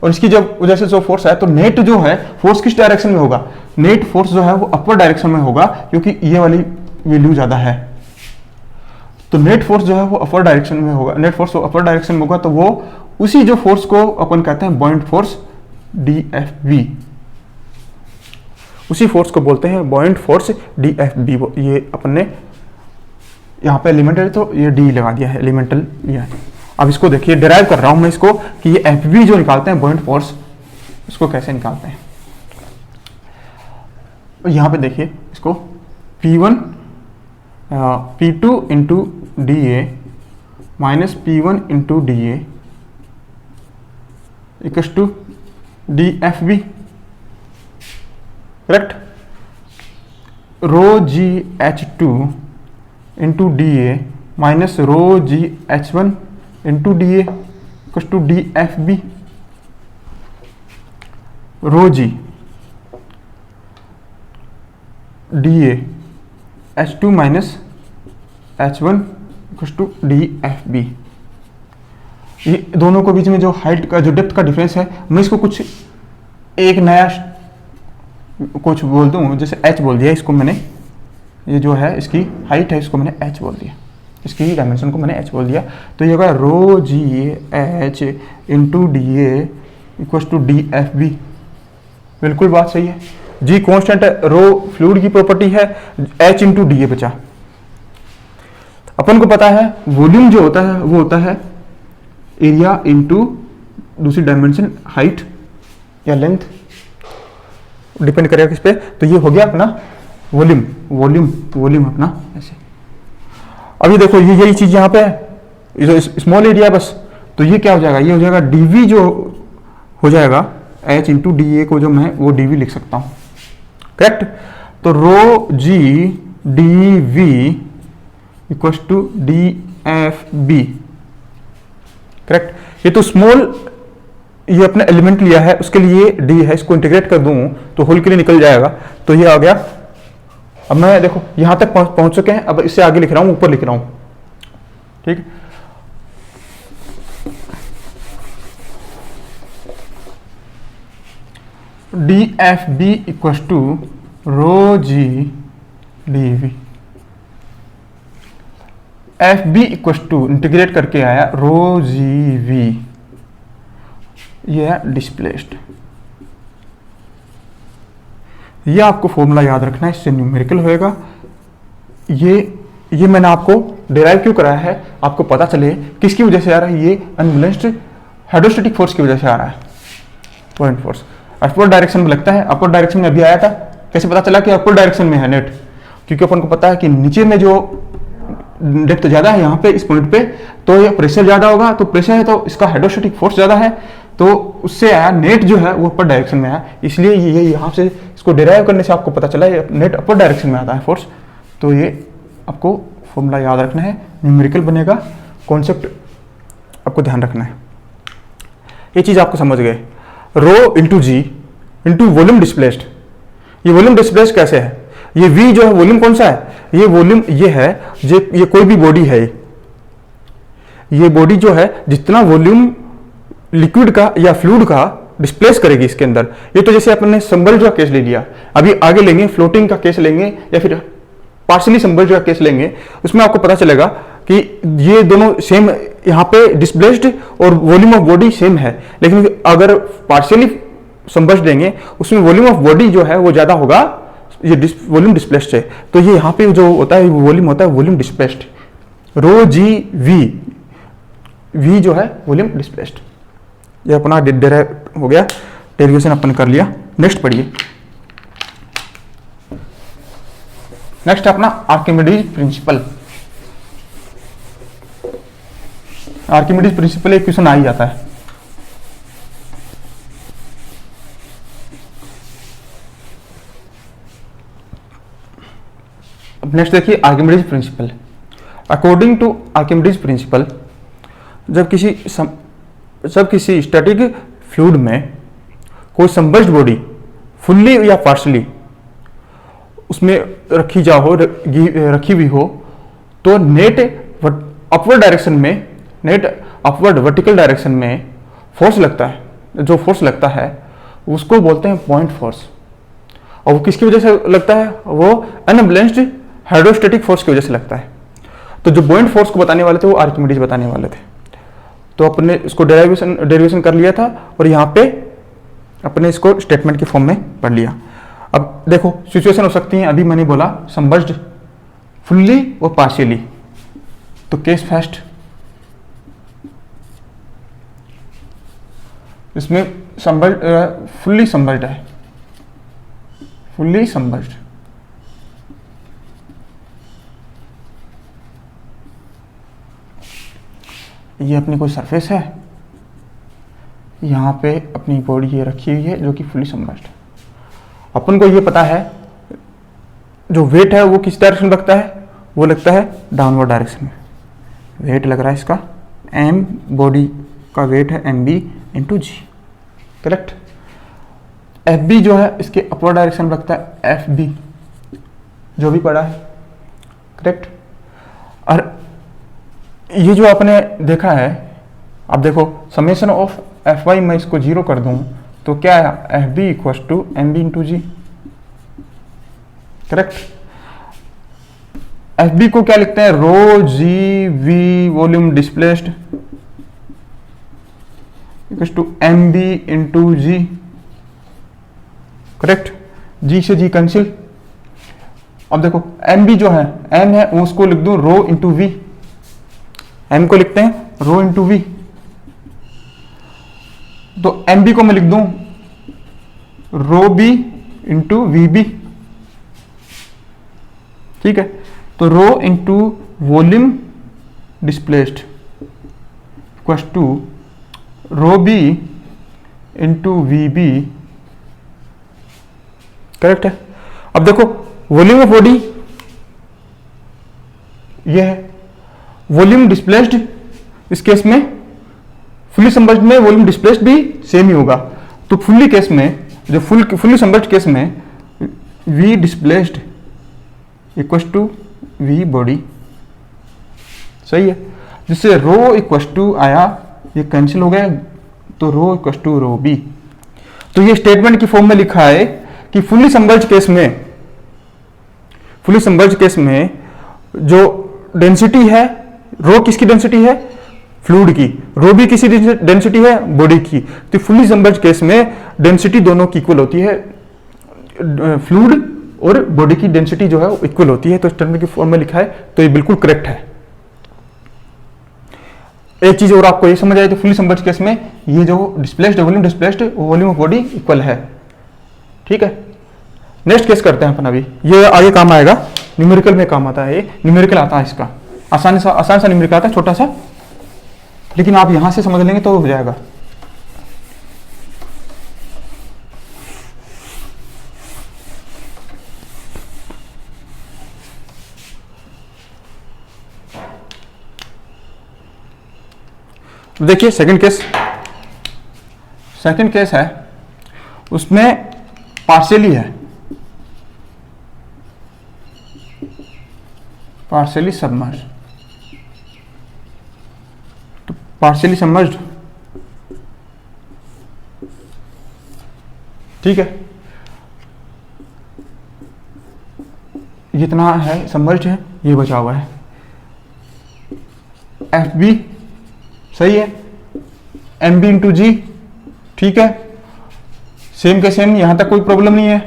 और इसकी जब वजह से जो फोर्स आया, तो नेट जो है फोर्स किस डायरेक्शन में होगा, नेट फोर्स जो है वो अपर डायरेक्शन में होगा, क्योंकि ये वाली वैल्यू ज्यादा है। तो नेट फोर्स जो है वो अपर डायरेक्शन में होगा, नेट फोर्स अपर डायरेक्शन में होगा, तो वो उसी जो फोर्स को अपन कहते हैं बॉइंट फोर्स DFB, उसी फोर्स को बोलते हैं बॉइंट फोर्स DFB। ये अपन ने यहाँ पे एलिमेंटल तो ये D लगा दिया है, एलिमेंटल ये। अब इसको देखिए, डिराइव कर रहा हूं मैं इसको कि ये FB जो निकालते हैं बॉइंट फोर्स, इसको कैसे निकालते हैं। तो यहाँ पे देखिए इसको P1 P2 into DA minus P1 into DA equals to DFB, correct. Rho G H2 into DA minus rho G H1 into DA equals to DFB। Rho G DA H2 minus H1 equals to DFB। ये दोनों को बीच में जो हाइट का, जो डेप्थ का डिफरेंस है, मैं इसको कुछ एक नया कुछ बोल दूं, जैसे H बोल दिया इसको मैंने, ये जो है इसकी हाइट है इसको मैंने H बोल दिया, इसकी डायमेंशन को मैंने H बोल दिया। तो ये होगा rho G H into DA equals to DFB। बिल्कुल बात सही है, जी कांस्टेंट है, रो फ्लूइड की प्रॉपर्टी है, H इंटू DA बचा। अपन को पता है वॉल्यूम जो होता है वो होता है एरिया इंटू दूसरी डायमेंशन हाइट या लेंथ, डिपेंड करेगा किस पे। तो ये हो गया अपना वॉल्यूम, वॉल्यूम अपना ऐसे। अभी देखो ये यही चीज यहाँ पे है, जो स्मॉल एरिया बस, तो ये क्या हो जाएगा, ये हो जाएगा DV जो हो जाएगा H इंटू DA को जो मैं वो DV लिख सकता हूँ, करेक्ट। तो rho G DV equals to DFB, correct. ये तो स्मॉल, ये अपना एलिमेंट लिया है उसके लिए D है, इसको इंटीग्रेट कर दूं तो होल के लिए निकल जाएगा, तो ये आ गया। अब मैं देखो यहां तक पहुंच चुके हैं, अब इससे आगे लिख रहा हूं, ऊपर लिख रहा हूं, ठीक। DFB equals to rho G DV, FB equals to integrate करके आया रो जी V, ये है डिस्प्लेस्ड। ये आपको फॉर्मूला याद रखना है, इससे न्यूमेरिकल होएगा। ये मैंने आपको डिराइव क्यों कराया है, आपको पता चले किसकी वजह से आ रहा है, ये अनबैलेंस्ड हाइड्रोस्टैटिक फोर्स की वजह से आ रहा है, पॉइंट फोर्स। अपर डायरेक्शन में लगता है, अपर डायरेक्शन में अभी आया था, कैसे पता चला कि अपर डायरेक्शन में है नेट, क्योंकि अपन को पता है कि नीचे में जो डेप्थ ज्यादा है यहाँ पे इस पॉइंट पे, तो ये प्रेशर ज्यादा होगा, तो प्रेशर है तो इसका हाइड्रोस्टैटिक फोर्स ज्यादा है, तो उससे आया नेट जो है वो अपर डायरेक्शन में आया। इसलिए ये यहाँ से इसको डिराइव करने से आपको पता चला ये नेट अपर डायरेक्शन में आता है फोर्स। तो ये आपको फॉर्मूला याद रखना है, न्यूमेरिकल बनेगा, कॉन्सेप्ट आपको ध्यान रखना है। ये चीज आपको समझ गए, रो इंटू जी इंटू वॉल्यूम डिस्प्लेस्ड। ये वॉल्यूम डिस्प्लेस्ड कैसे है, ये V जो है वॉल्यूम कौन सा है, ये वॉल्यूम ये है, ये कोई भी बॉडी है, ये बॉडी जो है जितना वॉल्यूम लिक्विड का या फ्लूइड का डिस्प्लेस करेगी इसके अंदर। ये तो जैसे अपन ने सबमर्ज्ड का केस ले लिया, अभी आगे लेंगे फ्लोटिंग का केस लेंगे या फिर पार्शियली सबमर्ज्ड का केस लेंगे, उसमें आपको पता चलेगा कि ये दोनों सेम यहाँ पे डिस्प्लेस्ड और वॉल्यूम ऑफ बॉडी सेम है। लेकिन अगर पार्शियली सबमर्ज्ड लेंगे उसमें वॉल्यूम ऑफ बॉडी जो है वो ज्यादा होगा ये वॉल्यूम डिस्प्लेस्ड है, तो ये यहाँ पे जो होता है वॉल्यूम होता है वॉल्यूम डिस्प्लेस्ड, रो जी V जो है वॉल्यूम डिस्प्लेस्ड। ये अपना डिराइव हो गया, डेरिवेशन अपन कर लिया। नेक्स्ट पढ़िए, नेक्स्ट अपना Archimedes principle. Archimedes principle equation आ ही जाता है। अब नेक्स्ट देखिए Archimedes principle. According to Archimedes principle, जब किसी स्टैटिक फ्लूइड में कोई सबमर्ज्ड बॉडी फुल्ली या पार्शली उसमें रखी हुई हो, तो नेट अपवर्ड डायरेक्शन में, नेट अपवर्ड वर्टिकल डायरेक्शन में फोर्स लगता है, जो फोर्स लगता है उसको बोलते हैं पॉइंट फोर्स। और वो किसकी वजह से लगता है? वो अनबैलेंस्ड हाइड्रोस्टैटिक फोर्स की वजह से लगता है। तो जो पॉइंट फोर्स को बताने वाले थे वो आर्किमिडीज बताने वाले थे। तो अपने इसको डेरिवेशन कर लिया था और यहाँ पे अपने इसको स्टेटमेंट के फॉर्म में पढ़ लिया। अब देखो सिचुएशन हो सकती है, अभी मैंने बोला सबमर्ज्ड फुल्ली और पार्शियली, तो केस फर्स्ट इसमें फुल्ली सबमर्ज्ड है, फुल्ली सबमर्ज्ड। ये अपनी कोई सरफेस है, यहाँ पे अपनी बॉडी ये रखी हुई है जो कि फुल्ली सबमर्ज्ड है। अपन को ये पता है जो वेट है वो किस डायरेक्शन में लगता है? वो लगता है डाउनवर्ड डायरेक्शन में। वेट लग रहा है इसका m, बॉडी का वेट है mb into G, correct. fb जो है इसके अपवर्ड डायरेक्शन में लगता है fb, जो भी पढ़ा है, करेक्ट। और ये जो आपने देखा है, अब देखो समेशन ऑफ fy मैं इसको 0 कर दूं तो क्या है? fb equal to mb into G, correct. fb को क्या लिखते हैं? Rho G V volume displaced equal to mb into G, correct. G से जी कैंसिल। अब देखो mb जो है, m है, उसको लिख दूं रो इंटू वी, m को लिखते हैं रो इंटू वी, तो mb को मैं लिख दूं rho B into we B, ठीक है। तो रो इंटू वॉल्यूम displaced equal to row B into we बी, करेक्ट है। अब देखो वॉल्यूम ऑफ बॉडी ये है, वॉल्यूम डिस्प्लेस्ड इस केस में फुल्ली सबमर्ज्ड में वॉल्यूम डिस्प्लेस्ड भी सेम ही होगा। तो फुल्ली केस में, जो फुल्ली सबमर्ज्ड केस में V displaced equal to V body, सही है। जिससे रो इक्वल टू आया, ये कैंसिल हो गया, तो रो इक्वल टू रो बी। तो ये स्टेटमेंट की फॉर्म में लिखा है कि फुल्ली सबमर्ज्ड केस में जो डेंसिटी है, रो किसकी डेंसिटी है? फ्लूइड की। रो भी किसी डेंसिटी है? बॉडी की। तो फुल्ली सबमर्ज्ड केस में डेंसिटी दोनों की इक्वल होती है, फ्लूइड और बॉडी की डेंसिटी जो है वो इक्वल होती है। तो स्टेटमेंट की फॉर्म में लिखा है, तो ये बिल्कुल करेक्ट है। एक चीज और आपको ये समझ आए, तो फुल्ली सबमर्ज्ड केस में ये जो displaced volume displaced volume of body equal है, ठीक है। नेक्स्ट केस करते हैं अपन अभी, ये आगे काम आएगा, न्यूमेरिकल में काम आता है, ये न्यूमेरिकल आता है इसका, आसान सा न्यूमेरिकल आता है, छोटा सा, लेकिन आप यहां से समझ लेंगे तो हो जाएगा। देखिए सेकंड केस है, उसमें पार्शियली है, पार्शियली सबमर्ज्ड। तो पार्शियली सबमर्ज्ड, ठीक है, जितना है सबमर्ज्ड है, ये बचा हुआ है एफ बी, सही है, एम बी इंटू जी, ठीक है, सेम के सेम, यहां तक कोई प्रॉब्लम नहीं है।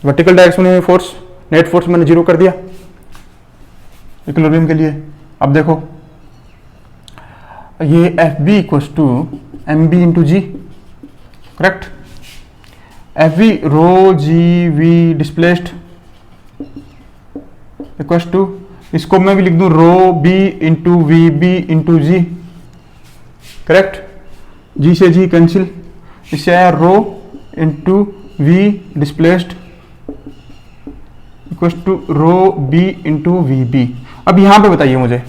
वर्टिकल डायरेक्शन में फोर्स, नेट फोर्स मैंने 0 कर दिया इक्विलिब्रियम के लिए। अब देखो ये F B equals to M B into G, correct. F B rho G V displaced equals to इसको मैं भी लिख दूं rho B into we B into G, correct. G से जी कैंसिल, इससे आया rho into V displaced equal to row B into we B. अब यहां पे बताइए मुझे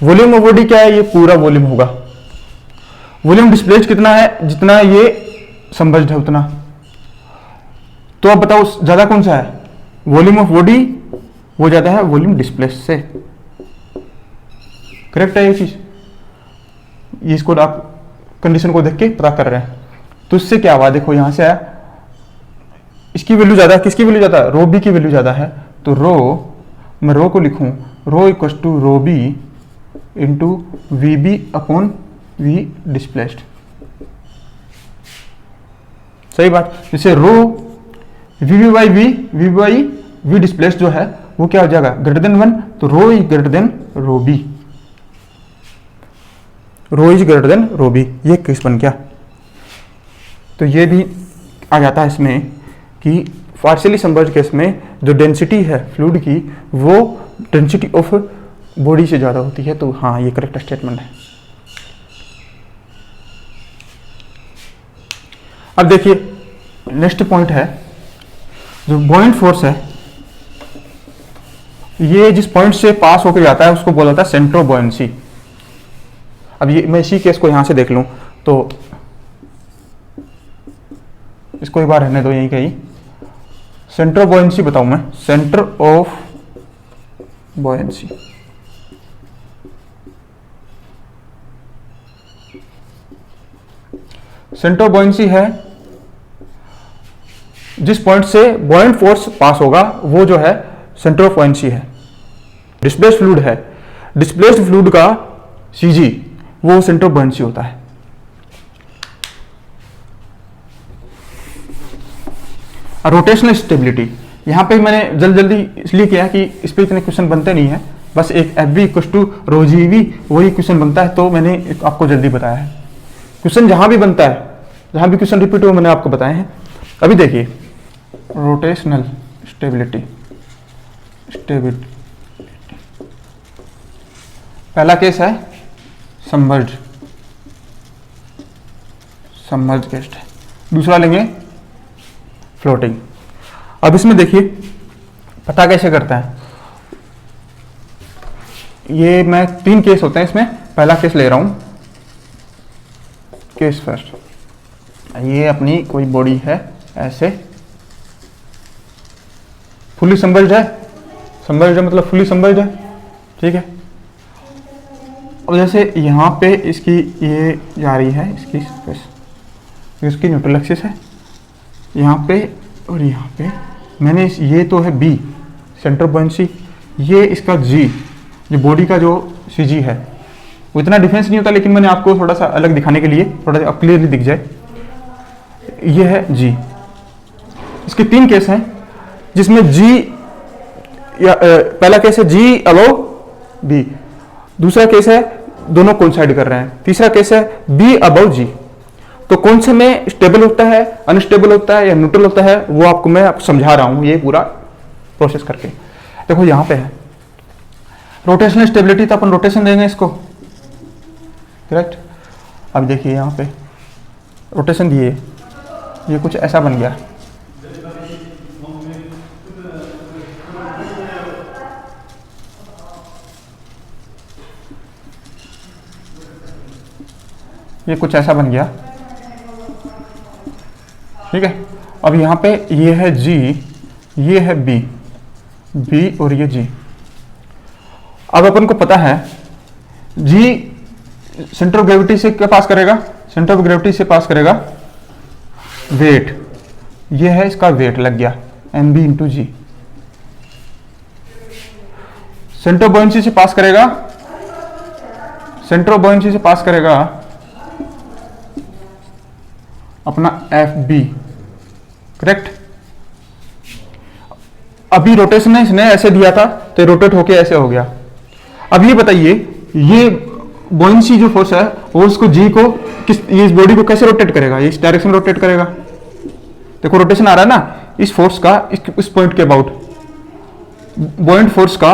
वॉल्यूम ऑफ बॉडी क्या है, ये पूरा वॉल्यूम होगा। वॉल्यूम डिस्प्लेस्ड कितना है, जितना ये सबमर्ज्ड है उतना। तो अब बताओ ज्यादा कौन सा है, वॉल्यूम ऑफ बॉडी वो ज्यादा है वॉल्यूम डिस्प्लेस्ड से, करेक्ट है ये चीज। ये इसको आप कंडीशन को देख के पता कर रहे हैं। तो इससे क्या हुआ, देखो यहां से आया, इसकी वैल्यू ज्यादा है, किसकी वैल्यू ज्यादा है, रो बी की वैल्यू ज्यादा है। तो रो, मैं रो को लिखूं rho equal to row B into we B upon V displaced, सही बात। जैसे rho V B by V displaced जो है वो क्या हो जाएगा, ग्रेटर देन 1, तो rho is greater than rho B, rho is greater than rho B, ये केस बन गया। तो ये भी आ जाता है इसमें कि पार्शियली सबमर्ज्ड केस में जो डेंसिटी है फ्लूइड की वो डेंसिटी ऑफ बॉडी से ज़्यादा होती है। तो हाँ, ये करेक्ट स्टेटमेंट है। अब देखिए नेक्स्ट पॉइंट है, जो बॉइंट फोर्स है, ये जिस पॉइंट से पास होकर जाता है उसको बोला जाता है सेंटर ऑफ बॉयंसी। अब ये मैं इसी केस को यहां से देख लूं तो इसको एक बार रहने दो, यहीं कहीं सेंटर ऑफ बॉयंसी बताऊं मैं, centre of buoyancy. Centre of buoyancy है जिस पॉइंट से बॉयंट फोर्स पास होगा वो जो है सेंटर ऑफ बॉयंसी है। डिस्प्लेस्ड फ्लूइड है, डिस्प्लेस्ड फ्लूइड का सीजी वो सेंटर ऑफ बॉयंसी होता है। रोटेशनल स्टेबिलिटी, यहां पे मैंने जल्दी इसलिए किया कि इस पे इतने क्वेश्चन बनते नहीं है, बस एक F B equal to rho G V वही क्वेश्चन बनता है, तो मैंने आपको जल्दी बताया है। क्वेश्चन जहां भी बनता है, जहां भी क्वेश्चन रिपीट हो मैंने आपको बताए हैं। अभी देखिए रोटेशनल स्टेबिलिटी, पहला केस है सबमर्ज्ड केस है, दूसरा लेंगे फ्लोटिंग। अब इसमें देखिए पता कैसे करता है, ये मैं 3 केस होते हैं इसमें, पहला केस ले रहा हूं, केस फर्स्ट। ये अपनी कोई बॉडी है ऐसे, फुली सबमर्ज्ड है, मतलब फुली सबमर्ज्ड है, ठीक है। अब जैसे यहाँ पे इसकी ये जा रही है, इसकी न्यूट्रल एक्सिस है यहाँ पे, और यहाँ पे मैंने ये तो है बी सेंटर ऑफ बॉयंसी, ये इसका जी जो बॉडी का जो सी जी है वो इतना डिफरेंस नहीं होता, लेकिन मैंने आपको थोड़ा सा अलग दिखाने के लिए, थोड़ा सा क्लियरली दिख जाए, ये है जी। इसके 3 केस हैं जिसमें जी या पहला केस है जी अबव बी, दूसरा केस है दोनों कोइंसाइड कर रहे हैं, तीसरा केस है बी अबव जी। तो कौन से में स्टेबल होता है, अनस्टेबल होता है या न्यूट्रल होता है, वो आपको मैं आपको समझा रहा हूं ये पूरा प्रोसेस करके। देखो यहां पे है रोटेशनल स्टेबिलिटी, तो अपन रोटेशन देंगे इसको, करेक्ट। अब देखिए यहां पे रोटेशन दिए, ये कुछ ऐसा बन गया, ये कुछ ऐसा बन गया, ठीक है। अब यहां पे ये है जी, ये है बी और ये जी। अब अपन को पता है जी सेंटर ऑफ ग्रेविटी से क्या पास करेगा, सेंटर ऑफ ग्रेविटी से पास करेगा वेट, ये है इसका वेट लग गया M B into G. Centre of buoyancy से पास करेगा, सेंटर ऑफ बॉयंसी से पास करेगा अपना एफ बी, करेक्ट। अभी रोटेशन है, इसने ऐसे दिया था तो रोटेट होके ऐसे हो गया। अब ये बताइए ये बॉयंसी जो फोर्स है वो उसको जी को ये इस बॉडी को कैसे रोटेट करेगा, ये इस डायरेक्शन में रोटेट करेगा। देखो रोटेशन आ रहा है ना इस फोर्स का, इस पॉइंट के अबाउट, बॉइंट फोर्स का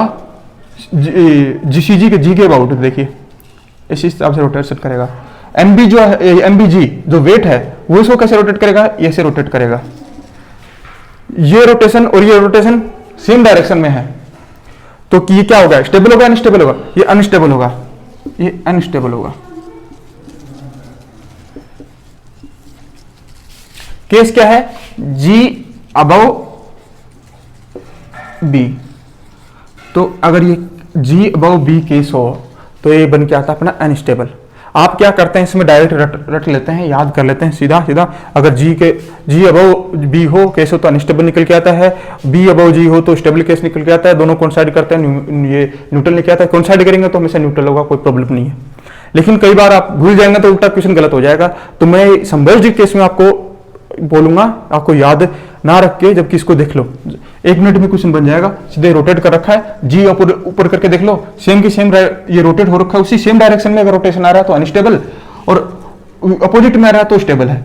जीसीजी के जी के अबाउट देखिए इस हिसाब से रोटेशन करेगा। एमबी जो है, एमबीजी जो वेट है वो इसको कैसे रोटेट करेगा, ऐसे रोटेट करेगा। ये रोटेशन और ये रोटेशन सेम डायरेक्शन में है, तो ये क्या होगा, स्टेबल होगा अनस्टेबल होगा, ये अनस्टेबल होगा, ये अनस्टेबल होगा। केस क्या है, जी अबव बी। तो अगर ये जी अबव बी केस हो तो ये बन के आता है अपना अनस्टेबल। आप क्या करते हैं इसमें डायरेक्ट रट लेते हैं, याद कर लेते हैं सीधा सीधा। अगर जी अबव बी हो केस हो तो अनस्टेबल निकल के आता है, बी अबव जी हो तो स्टेबल केस निकल के आता है। दोनों कोइंसाइड करते हैं, ये न्यूट्रल निकल आता है। कोइंसाइड करेंगे तो हमेशा न्यूट्रल होगा, कोई प्रॉब्लम नहीं है। लेकिन कई बार आप भूल जाएंगे तो उल्टा क्वेश्चन गलत हो जाएगा। तो मैं संबंधित केस में आपको बोलूंगा, आपको याद ना रख के जबकि इसको देख लो, 1 मिनट में क्वेश्चन बन जाएगा। सीधे रोटेट कर रखा है, जी ऊपर करके देख लो, सेम की सेम ये रोटेट हो रखा है, उसी सेम डायरेक्शन में अगर रोटेशन आ रहा है तो अनस्टेबल, और अपोजिट में आ रहा है तो स्टेबल है।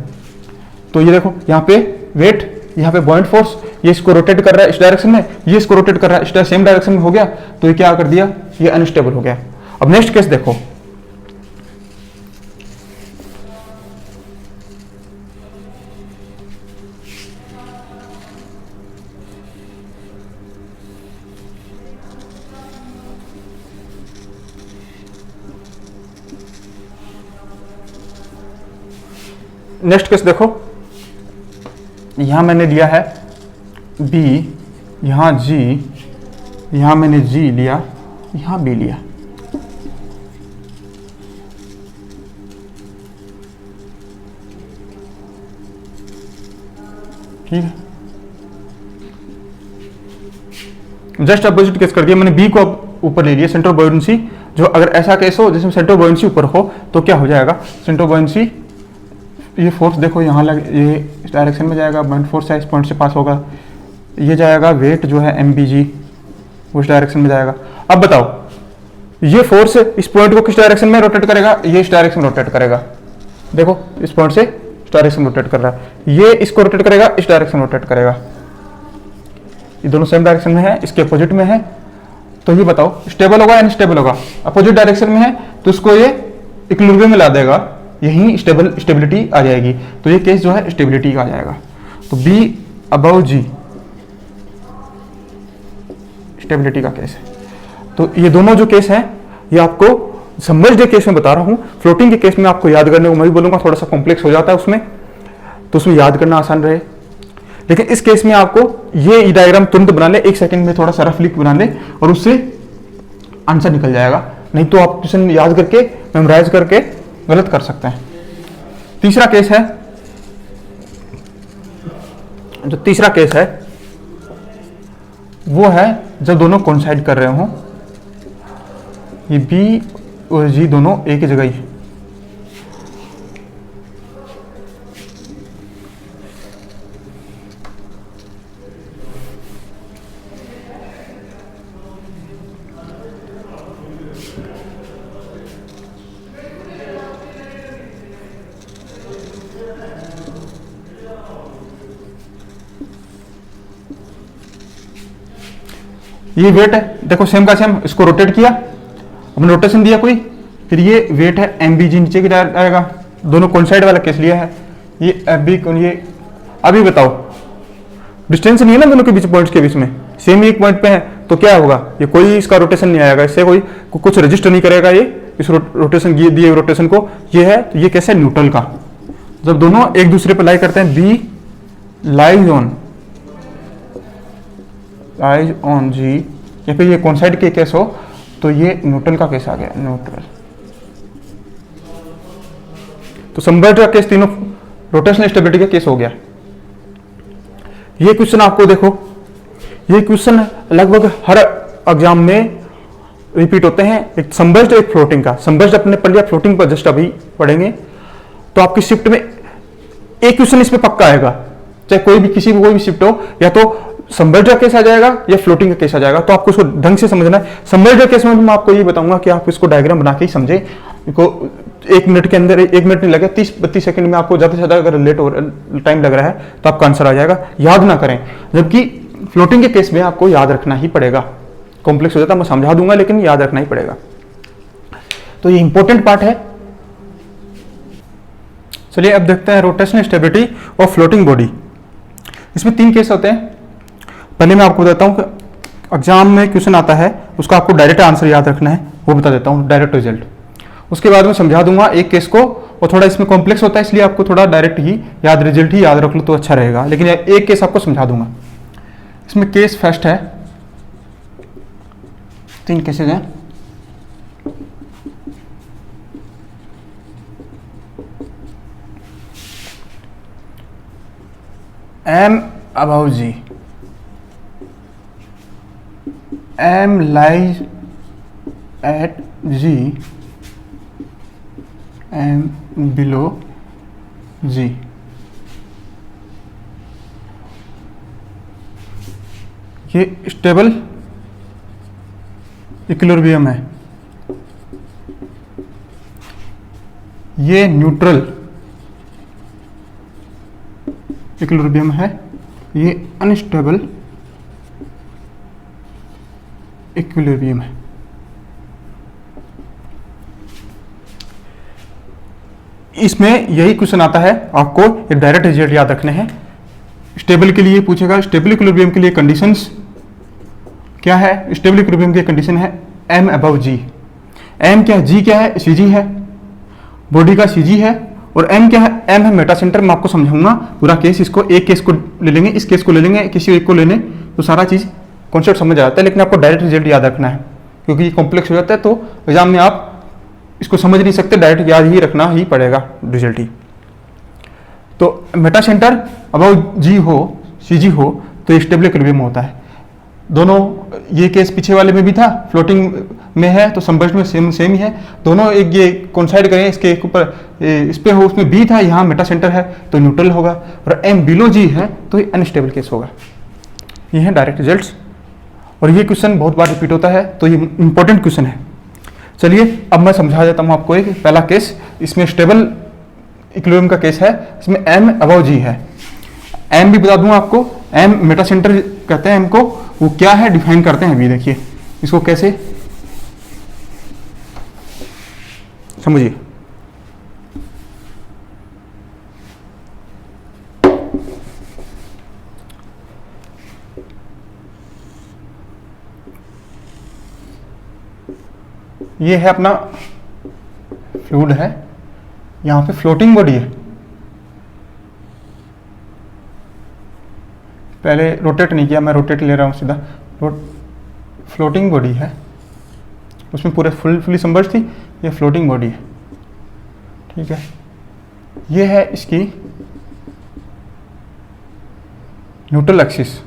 तो ये देखो यहाँ पे वेट, यहाँ पे बॉइंट फोर्स, ये इसको रोटेट कर रहा है इस डायरेक्शन में, ये इसको रोटेट कर रहा है इस सेम डायरेक्शन में हो गया, तो ये क्या कर दिया, ये अनस्टेबल हो गया। अब नेक्स्ट केस देखो, नेक्स्ट केस देखो, यहां मैंने लिया है B, यहां G, यहां मैंने G लिया, यहां B लिया। ठीक है, जस्ट अपोजिट केस कर दिया मैंने। B को ऊपर ले लिया, सेंटर ऑफ बॉयंसी। जो अगर ऐसा केस हो जिसमें सेंटर ऑफ बॉयंसी ऊपर हो तो क्या हो जाएगा, सेंटर ऑफ बॉयंसी, ये फोर्स देखो यहाँ लग, ये इस डायरेक्शन में जाएगा, बॉइंट फोर्स है, इस पॉइंट से पास होगा, ये जाएगा वेट जो है एमबीजी, उस डायरेक्शन में जाएगा। अब बताओ ये फोर्स इस पॉइंट को किस डायरेक्शन में रोटेट करेगा, ये इस डायरेक्शन में रोटेट करेगा। देखो इस पॉइंट से इस डायरेक्शन में रोटेट कर रहा है, ये इसको रोटेट करेगा, इस डायरेक्शन में रोटेट करेगा। ये दोनों सेम डायरेक्शन में है, इसके अपोजिट में है। तो ये बताओ स्टेबल होगा या अनस्टेबल होगा, अपोजिट डायरेक्शन में है तो उसको ये इक्विलिब्रियम में ला देगा, यही स्टेबिलिटी आ जाएगी। तो ये केस जो है स्टेबिलिटी का आ जाएगा। तो B अबव G स्टेबिलिटी का केस है। तो ये दोनों जो केस हैं ये आपको समझ केस में बता रहा हूं। फ्लोटिंग के केस में आपको याद करने को मैं भी बोलूंगा, थोड़ा सा कॉम्प्लेक्स हो जाता है उसमें, तो उसमें याद करना आसान रहे। लेकिन इस केस में आपको ये डायग्राम तुरंत बना ले, 1 सेकंड में थोड़ा सा रफ लिख बना ले और उससे आंसर निकल जाएगा। नहीं तो आप क्वेश्चन याद करके मेमोराइज करके गलत कर सकते हैं। तीसरा केस है, जो तीसरा केस है वो है जब दोनों कोइंसाइड कर रहे हो, ये B और G दोनों एक ही जगह ही। ये वेट है, देखो सेम का सेम, इसको रोटेट किया, अपने रोटेशन दिया कोई, फिर ये वेट है एमबीजी नीचे की डायरेक्ट आएगा, दोनों कोइंसाइड वाला केस लिया है, ये एफबी ये। अभी बताओ डिस्टेंस नहीं है ना दोनों के बीच, पॉइंट्स के बीच में सेम एक पॉइंट पे है, तो क्या होगा, ये कोई इसका रोटेशन नहीं आएगा, इससे कोई कुछ रजिस्टर नहीं करेगा ये इस रोटेशन दिए रोटेशन को। ये है तो ये कैसे न्यूट्रल का, जब दोनों एक दूसरे पर लाई करते हैं, बी लाइज ऑन जी, या फिर ये कोइंसाइड के केस हो तो ये न्यूट्रल का केस आ गया, न्यूट्रल। तो संबर्ट का केस तीनों रोटेशनल स्टेबिलिटी का केस हो गया। ये क्वेश्चन आपको देखो, ये क्वेश्चन लगभग हर एग्जाम में रिपीट होते हैं, एक संबर्ट एक फ्लोटिंग का। संबर्ट अपने पढ़ लिया, फ्लोटिंग पर जस्ट अभी पढ़ेंगे। तो आपकी शिफ्ट में एक क्वेश्चन इसमें पक्का आएगा, चाहे कोई भी किसी भी कोई भी शिफ्ट हो, या तो संबर्ट का केस आ जाएगा या फ्लोटिंग का केस आ जाएगा। तो आपको इसको ढंग से समझना है। संबर्ट का केस में मैं आपको ये बताऊंगा कि आप इसको डायग्राम बना के ही समझे, को 1 मिनट के अंदर 1 मिनट नहीं लगे, 30-32 सेकंड में आपको ज्यादा से ज्यादा अगर लेट हो टाइम लग रहा है तो आपका आंसर आ जाएगा, याद ना करें। जबकि फ्लोटिंग के केस में आपको याद रखना ही पड़ेगा, कॉम्प्लेक्स हो जाता है, मैं समझा दूंगा लेकिन याद रखना ही पड़ेगा। तो ये इंपॉर्टेंट पार्ट है। चलिए अब देखते हैं rotational stability of floating body. इसमें 3 केस होते हैं। पहले मैं आपको बताता हूँ कि एग्जाम में क्वेश्चन आता है, उसका आपको डायरेक्ट आंसर याद रखना है, वो बता देता हूँ, डायरेक्ट रिजल्ट। उसके बाद में समझा दूंगा एक केस को, और थोड़ा इसमें कॉम्प्लेक्स होता है इसलिए आपको थोड़ा डायरेक्ट ही याद, रिजल्ट ही याद रख लो तो अच्छा रहेगा, लेकिन एक केस आपको समझा दूंगा। इसमें केस फर्स्ट है, 3 केसेज हैं। M above G, M lies at G, M below G। ये स्टेबल इक्विलिब्रियम है, ये न्यूट्रल इक्विलिब्रियम है, ये अनस्टेबल इक्विलिब्रियम है। इसमें यही क्वेश्चन आता है, आपको एक डायरेक्ट रिजल्ट याद रखने हैं। स्टेबल के लिए पूछेगा, स्टेबल इक्विलिब्रियम के लिए कंडीशंस क्या है? स्टेबल इक्विलिब्रियम की कंडीशन है M अबव G। M क्या है? G क्या है? CG है, बॉडी का CG है, और M क्या है? M है मेटा सेंटर। मैं आपको समझाऊंगा पूरा केस, इसको एक केस को ले लेंगे, इस केस को ले लेंगे, किसी एक को लेने तो सारा चीज कॉन्सेप्ट समझ आता है, लेकिन आपको डायरेक्ट रिजल्ट याद रखना है क्योंकि ये कॉम्प्लेक्स हो जाता है, तो एग्जाम में आप इसको समझ नहीं सकते, डायरेक्ट याद ही रखना ही पड़ेगा रिजल्ट ही। तो मेटा सेंटर अबव G हो, CG हो, तो स्टेबल इक्विलिब्रियम होता है। दोनों, ये केस पीछे वाले में भी था, फ्लोटिंग में है तो संबंध में सेम ही है, दोनों एक ये कोइंसाइड करें, इसके ऊपर इस पे हो, उसमें B था, यहाँ मेटा सेंटर है तो न्यूट्रल होगा, और M बिलो G है तो ये अनस्टेबल केस होगा। ये है डायरेक्ट रिजल्ट्स, और ये क्वेश्चन बहुत बार रिपीट होता है तो ये इंपॉर्टेंट क्वेश्चन है। चलिए अब मैं समझा देता हूँ आपको एक पहला केस। इसमें स्टेबल इक्विलिब्रियम का केस है, इसमें M अबव G है। M भी बता दूं आपको, M मेटा सेंटर कहते हैं M को, वो क्या है डिफाइन करते हैं अभी, देखिए इसको कैसे समझिए। ये है अपना फ्लूइड है, यहां पे फ्लोटिंग बॉडी है, पहले रोटेट नहीं किया, मैं रोटेट ले रहा हूँ सीधा। फ्लोटिंग बॉडी है, उसमें पूरे फुली सबमर्ज थी, ये फ्लोटिंग बॉडी है, ठीक है। ये है इसकी neutral axis,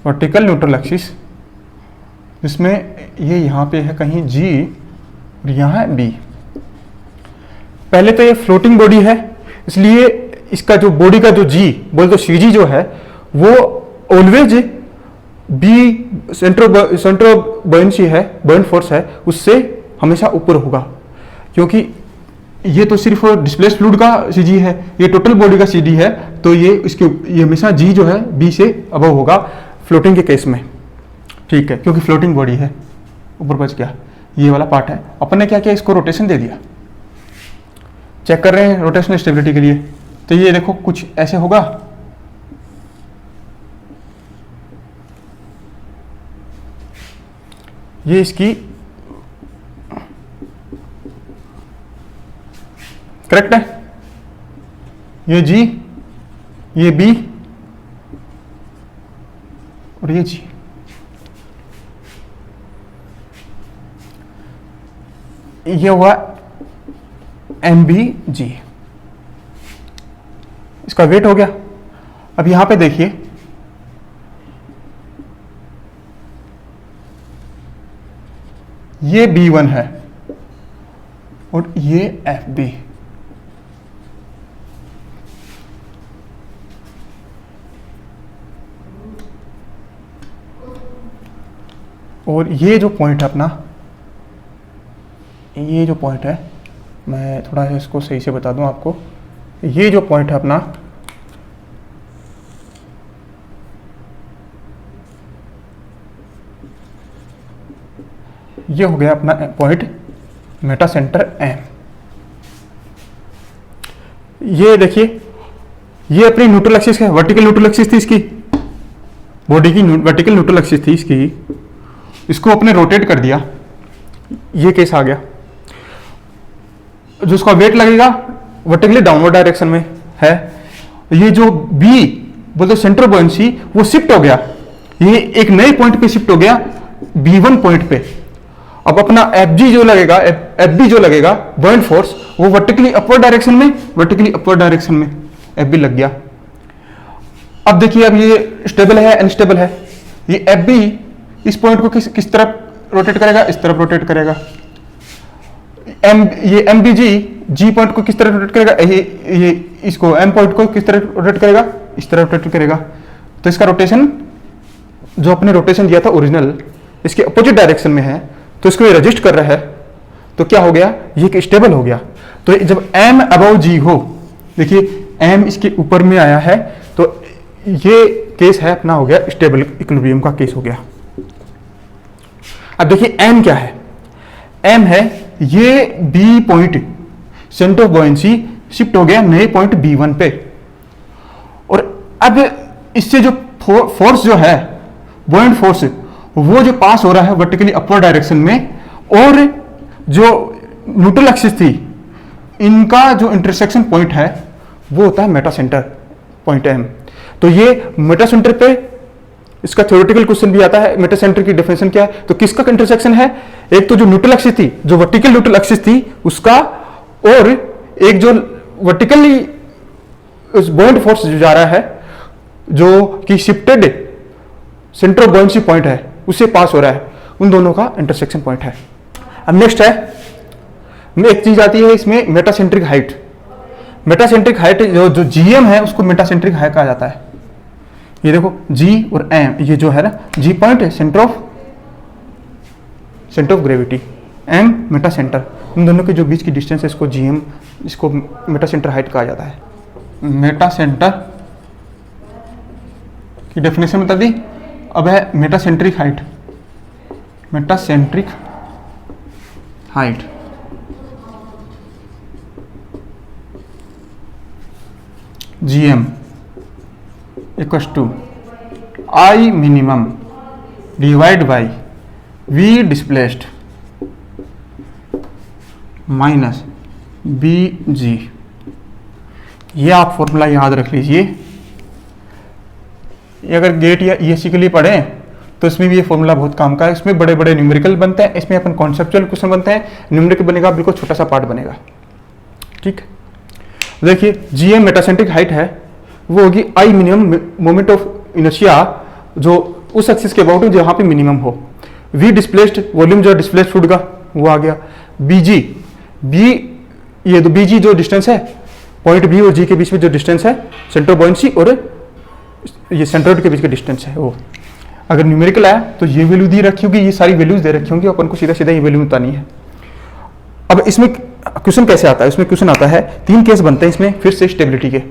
vertical neutral axis, जिसमें ये यहाँ पे है कहीं G और यहाँ है B। पहले तो ये फ्लोटिंग बॉडी है, इसलिए इसका जो बॉडी का जो G बोल तो CG जो है वो always B centre of buoyancy है, बॉयंट फोर्स है, उससे हमेशा ऊपर होगा, क्योंकि ये तो सिर्फ डिस्प्लेस फ्लूइड का CG है, ये टोटल बॉडी का CD है, तो ये हमेशा G जो है B से अबव होगा फ्लोटिंग के केस में, ठीक है, क्योंकि फ्लोटिंग बॉडी है, ऊपर बच गया। ये वाला पार्ट है, अपन ने क्या किया, इसको रोटेशन दे दिया। चेक कर रहे हैं रोटेशनल स्टेबिलिटी के लिए, तो ये देखो कुछ ऐसे होगा, ये इसकी करेक्ट है, ये G, ये B और ये G। ये हुआ MBG, इसका वेट हो गया। अब यहां पे देखिए, ये B1 है और ये FB, और ये जो पॉइंट है अपना, ये जो पॉइंट है, मैं थोड़ा सा इसको सही से बता दूं आपको, ये जो पॉइंट है अपना, ये हो गया अपना पॉइंट मेटा सेंटर एम। ये देखिए, ये अपनी न्यूट्रल एक्सिस है, वर्टिकल न्यूट्रल एक्सिस थी इसकी, बॉडी की वर्टिकल न्यूट्रल एक्सिस थी इसकी, इसको अपने रोटेट कर दिया, ये केस आ गया। जो उसका वेट लगेगा वर्टिकली डाउनवर्ड डायरेक्शन में है, ये जो बी बोलते सेंटर बॉयंसी वो शिफ्ट हो गया, ये एक नए पॉइंट पे शिफ्ट हो गया B1 पॉइंट पे। अब अपना FG जो लगेगा, FB जो लगेगा बॉइंट फोर्स, वो वर्टिकली अपवर्ड डायरेक्शन में, वर्टिकली अपवर्ड डायरेक्शन में FB लग गया। अब देखिए, अब ये स्टेबल है अनस्टेबल है, ये FB इस पॉइंट को किस तरफ रोटेट करेगा, इस तरफ रोटेट करेगा। ये MBG G पॉइंट को किस तरह रोटेट करेगा, ये इसको M पॉइंट को किस तरह रोटेट करेगा, इस तरह रोटेट करेगा। तो इसका रोटेशन जो अपने रोटेशन दिया था ओरिजिनल, इसके अपोजिट डायरेक्शन में है, तो इसको ये रजिस्ट कर रहा है, तो क्या हो गया, ये स्टेबल हो गया। तो जब M अबव G हो, देखिए M इसके ऊपर में आया है, तो ये केस है अपना हो गया स्टेबल इक्विलिब्रियम का केस हो गया। अब देखिए M क्या है, M है ये B point centre of buoyancy shift हो गया नए पॉइंट B1 पे, और अब इससे जो फोर्स जो है बॉइंट फोर्स, वो जो पास हो रहा है वर्टिकली अपवर्ड डायरेक्शन में, और जो न्यूट्रल एक्सिस थी, इनका जो इंटरसेक्शन पॉइंट है वो होता है मेटा सेंटर पॉइंट M। तो ये मेटा सेंटर पे इसका थ्योरेटिकल क्वेश्चन भी आता है, मेटा सेंटर की डेफिनेशन क्या है, तो किसका इंटरसेक्शन है, एक तो जो न्यूट्रल एक्सिस थी, जो वर्टिकल न्यूट्रल एक्सिस थी उसका, और एक जो वर्टिकली बॉइंट फोर्स जो जा रहा है, जो कि shifted centre of buoyancy point है, उससे पास हो रहा है, उन दोनों का इंटरसेक्शन पॉइंट है। अब नेक्स्ट है, एक चीज आती है इसमें मेटासेंट्रिक हाइट। मेटासेंट्रिक हाइट जो GM है उसको मेटासेंट्रिक हाइट कहा जाता है। ये देखो G और M, ये जो है ना G पॉइंट है centre of gravity, M meta centre, इन दोनों के जो बीच की डिस्टेंस है इसको GM, इसको मेटा सेंटर हाइट कहा जाता है। मेटा सेंटर की डेफिनेशन बता दी। अब है metacentric height, metacentric height GM equals to I minimum divide by V displaced minus BG। ये आप फॉर्मूला याद रख लीजिए, अगर गेट या ESC के लिए पढ़ें तो इसमें भी ये फॉर्मूला बहुत काम का है। इसमें बड़े बड़े न्यूमेरिकल बनते हैं, इसमें अपन कॉन्सेप्चुअल क्वेश्चन बनते हैं, न्यूमेरिकल बनेगा बिल्कुल छोटा सा पार्ट बनेगा। ठीक, देखिए GM मेटासेंट्रिक हाइट है, वो होगी I minimum moment of inertia जो उस एक्सिस के अबाउट जहां पे मिनिमम हो। V डिस्प्लेस्ड वॉल्यूम जो डिस्प्लेस्ड फ्लूइड का वो आ गया। BG, ये तो BG जो डिस्टेंस है पॉइंट B और G के बीच में जो डिस्टेंस है सेंटर ऑफ बॉयंसी और ये सेंट्रोइड के बीच का डिस्टेंस है वो। अगर न्यूमेरिकल आया तो ये वैल्यू दी रखी होगी, ये सारी वैल्यूज दे रखी होंगी, अपन को सीधा सीधा ये वैल्यू बतानी है। अब इसमें क्वेश्चन कैसे आता है, इसमें क्वेश्चन आता है, 3 केस बनते हैं इसमें फिर से स्टेबिलिटी के।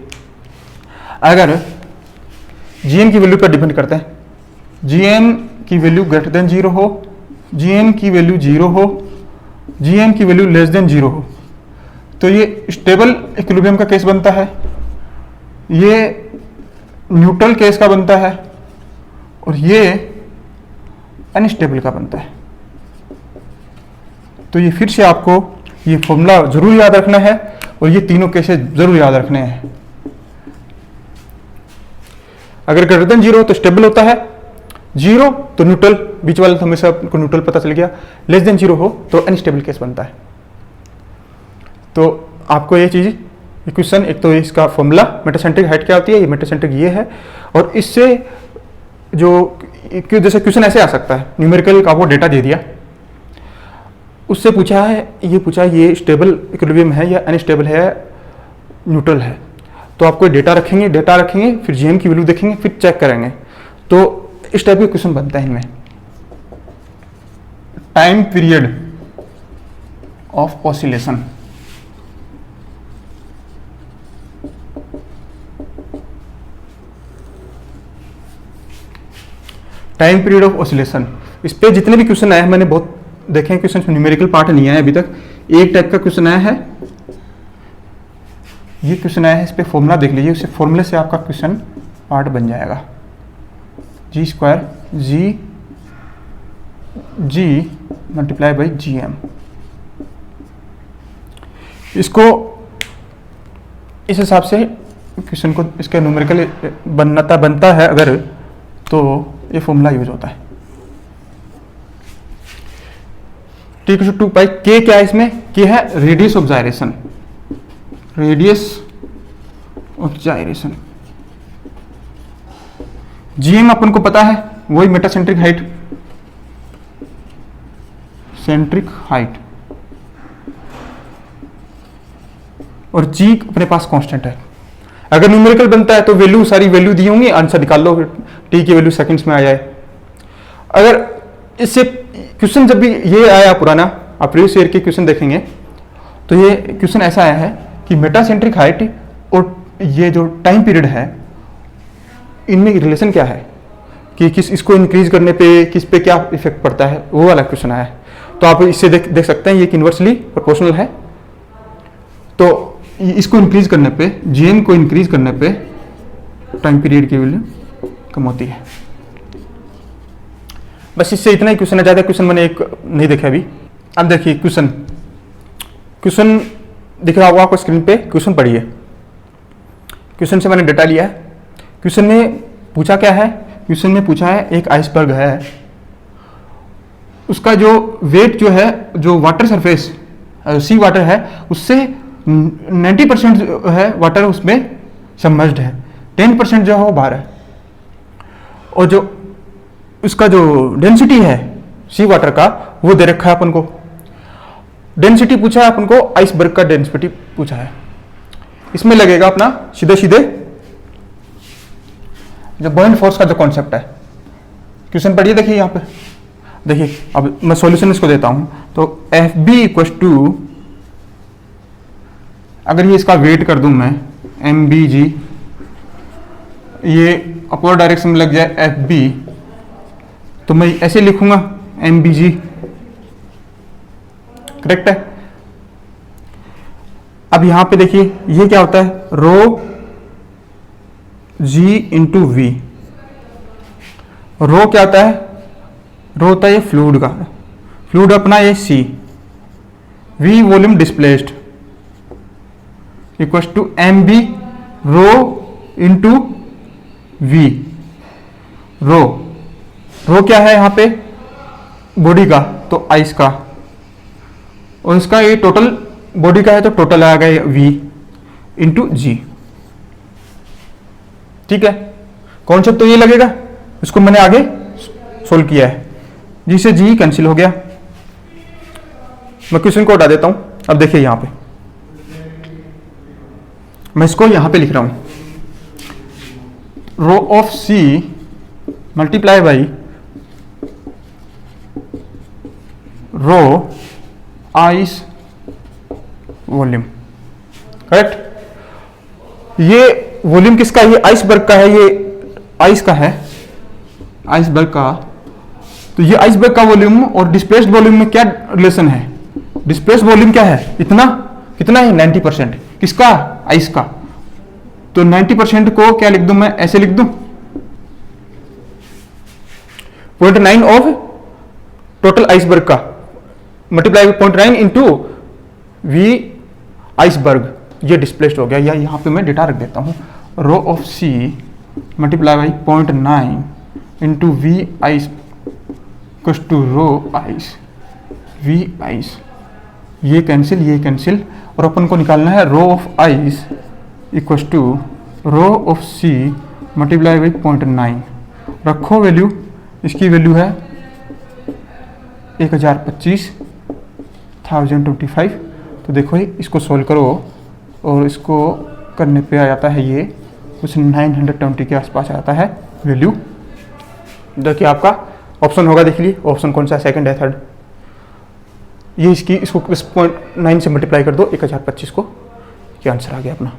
अगर GM की वैल्यू पर डिपेंड करते हैं, GM की वैल्यू ग्रेटर देन 0 हो, GM की वैल्यू 0 हो, GM की वैल्यू लेस देन 0 हो, तो ये स्टेबल इक्विलिब्रियम का केस बनता है, ये न्यूट्रल केस का बनता है, और ये अनस्टेबल का बनता है। तो ये फिर से आपको ये फॉर्मूला जरूर याद रखना है, और ये तीनों केसेस जरूर याद रखने हैं। अगर ग्रेटर देन 0 तो स्टेबल होता है, 0 तो न्यूट्रल, बीच वाला तो हमेशा आपको न्यूट्रल पता चल गया, लेस देन 0 हो तो अनस्टेबल केस बनता है। तो आपको ये चीज क्वेश्चन, एक तो इसका फॉर्मूला मेटासेंट्रिक हाइट क्या होती है, ये मेटासेंट्रिक ये है, और इससे जो जैसे क्वेश्चन ऐसे आ सकता है, न्यूमेरिकल का वो डेटा दे दिया, उससे पूछा है, ये स्टेबल इक्विलिब्रियम है या अनस्टेबल है, न्यूट्रल है, तो आपको डेटा रखेंगे, फिर GM की वैल्यू देखेंगे, फिर चेक करेंगे। तो इस टाइप के क्वेश्चन बनता है इनमें। Time period of oscillation, time period of oscillation, इस पे जितने भी क्वेश्चन आए हैं मैंने बहुत देखें क्वेश्चन में न्यूमेरिकल पार्ट नहीं आया अभी तक, एक टाइप का क्वेश्चन आया है, ये क्वेश्चन आया है, इस पे फॉर्मूला देख लीजिए, उस फॉर्मूले से आपका क्वेश्चन पार्ट बन जाएगा। G square G multiply by G M. इसको इस हिसाब से क्वेश्चन को इसका न्यूमेरिकल बनता है अगर, तो ये फॉर्मूला यूज होता है। T2 पाई के क्या है इसमें, के है radius of gyration, radius of gyration. GM अपन को पता है वही मेटासेंट्रिक हाइट, सेंट्रिक हाइट, और जी अपने पास कांस्टेंट है। अगर न्यूमेरिकल बनता है तो वैल्यू सारी वैल्यू दी होंगी, आंसर निकाल लो, टी की वैल्यू सेकंड्स में आ जाए। अगर इससे क्वेश्चन जब भी ये आया पुराना, आप प्रीवियस ईयर के क्वेश्चन देखेंगे तो ये क्वेश्चन ऐसा आया है कि मेटासेंट्रिक हाइट और ये जो टाइम पीरियड है इनमें रिलेशन क्या है, कि किस इसको इंक्रीज करने पे किस पे क्या इफेक्ट पड़ता है, वो वाला क्वेश्चन आया है। तो आप इससे देख सकते हैं ये इन्वर्सली प्रोपोर्शनल है, तो इसको इंक्रीज करने पे, जीएम को इंक्रीज करने पे टाइम पीरियड की वैल्यू कम होती है। बस इससे इतना ही क्वेश्चन है, ज़्यादा क्वेश्चन मैंने एक नहीं देखा अभी। अब देखिए क्वेश्चन दिख रहा होगा आपको स्क्रीन पे, क्वेश्चन पढ़िए। क्वेश्चन से मैंने डेटा लिया है। क्वेश्चन में पूछा क्या है, क्वेश्चन में पूछा है एक आइसबर्ग है, उसका जो वेट जो है, जो वाटर सरफेस सी वाटर है उससे 90% है वाटर उसमें सबमर्ज्ड है, 10% जो है वो बाहर है, और जो उसका जो डेंसिटी है सी वाटर का वो दे रखा है अपन को। डेंसिटी पूछा है अपन को, आइसबर्ग का डेंसिटी पूछा है। इसमें लगेगा अपना सीधे सीधे जो बॉइंट फोर्स का जो कॉन्सेप्ट है। क्वेश्चन पढ़िए, देखिए यहाँ पे देखिए, अब मैं सॉल्यूशन इसको देता हूं। तो एफ बी इक्वल टू, अगर ये इसका वेट कर दूं मैं एम बी जी, ये अपवर्ड डायरेक्शन में लग जाए एफ बी, तो मैं ऐसे लिखूंगा एम बी जी, करेक्ट है। अब यहां पे देखिए ये क्या होता है, रो जी इंटू वी। रो क्या होता है, रो होता है ये फ्लूइड का, फ्लूइड अपना ये सी, V volume displaced equal to M B rho into V. Rho क्या है यहां पे, बॉडी का, तो आइस का, और इसका ये टोटल बॉडी का है तो टोटल आ गया वी इंटू जी। ठीक है, कॉन्सेप्ट तो ये लगेगा, इसको मैंने आगे सोल्व किया है, जिससे जी कैंसिल हो गया। मैं क्वेश्चन को हटा देता हूं। अब देखिए यहां पे मैं इसको यहां पे लिख रहा हूं, rho of sea multiply by rho ice volume, correct. ये वॉल्यूम किसका, ये आइसबर्ग का है, ये आइस का है, आइसबर्ग का। तो ये आइसबर्ग का वॉल्यूम और डिस्प्लेस्ड वॉल्यूम में क्या रिलेशन है, डिस्प्लेस्ड वॉल्यूम क्या है, इतना कितना है 90%, किसका, आइस का। तो 90% को क्या लिख दूं मैं, ऐसे लिख दूं 0.9 ऑफ टोटल आइसबर्ग का मल्टीप्लाई 0.9 इंटू वी आइसबर्ग, ये डिस्प्लेस्ड हो गया। या यहां पे मैं डेटा रख देता हूं, rho of sea multiply by 0.9 into V ice equal to rho ice, V ice, ये कैंसिल, और अपन को निकालना है rho of ice equal to rho of sea multiply by 0.9। रखो वैल्यू, इसकी वैल्यू है 1025,025। तो देखो इसको सोल्व करो और इसको करने पे आ जाता है ये कुछ 920 के आसपास आता है वैल्यू। देखिए आपका ऑप्शन होगा, देख लीजिए ऑप्शन कौन सा, सेकंड है थर्ड। ये इसको इस 0.9 से मल्टीप्लाई कर दो 1025 को, ये आंसर आ गया अपना।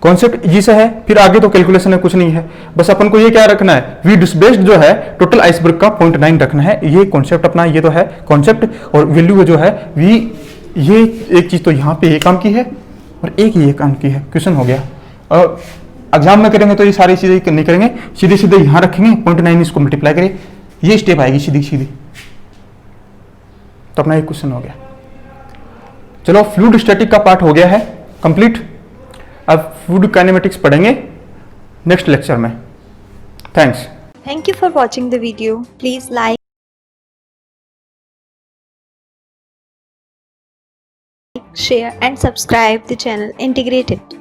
कॉन्सेप्ट इजी सा है, फिर आगे तो कैलकुलेशन में कुछ नहीं है, बस अपन को ये क्या रखना है, वी डिस्प्लेस्ड जो है टोटल आइसबर्ग का 0.9 रखना है, ये कॉन्सेप्ट अपना, ये तो है कॉन्सेप्ट, और वैल्यू जो है वी, ये एक चीज तो यहाँ पे ये काम की है और एक ये काम की है, क्वेश्चन हो गया। और एग्जाम में करेंगे तो ये सारी चीजें नहीं करेंगे, सीधे सीधे यहाँ रखेंगे 0.9 इसको मल्टीप्लाई करें, ये स्टेप आएगी सीधी सीधी, तो अपना एक क्वेश्चन हो गया। चलो फ्लूइड स्टैटिक का पार्ट हो गया है कंप्लीट, अब फ्लूइड काइनेमेटिक्स पढ़ेंगे नेक्स्ट लेक्चर में। Thanks. Thank you for watching the video. Please like, share and subscribe the channel Integrated.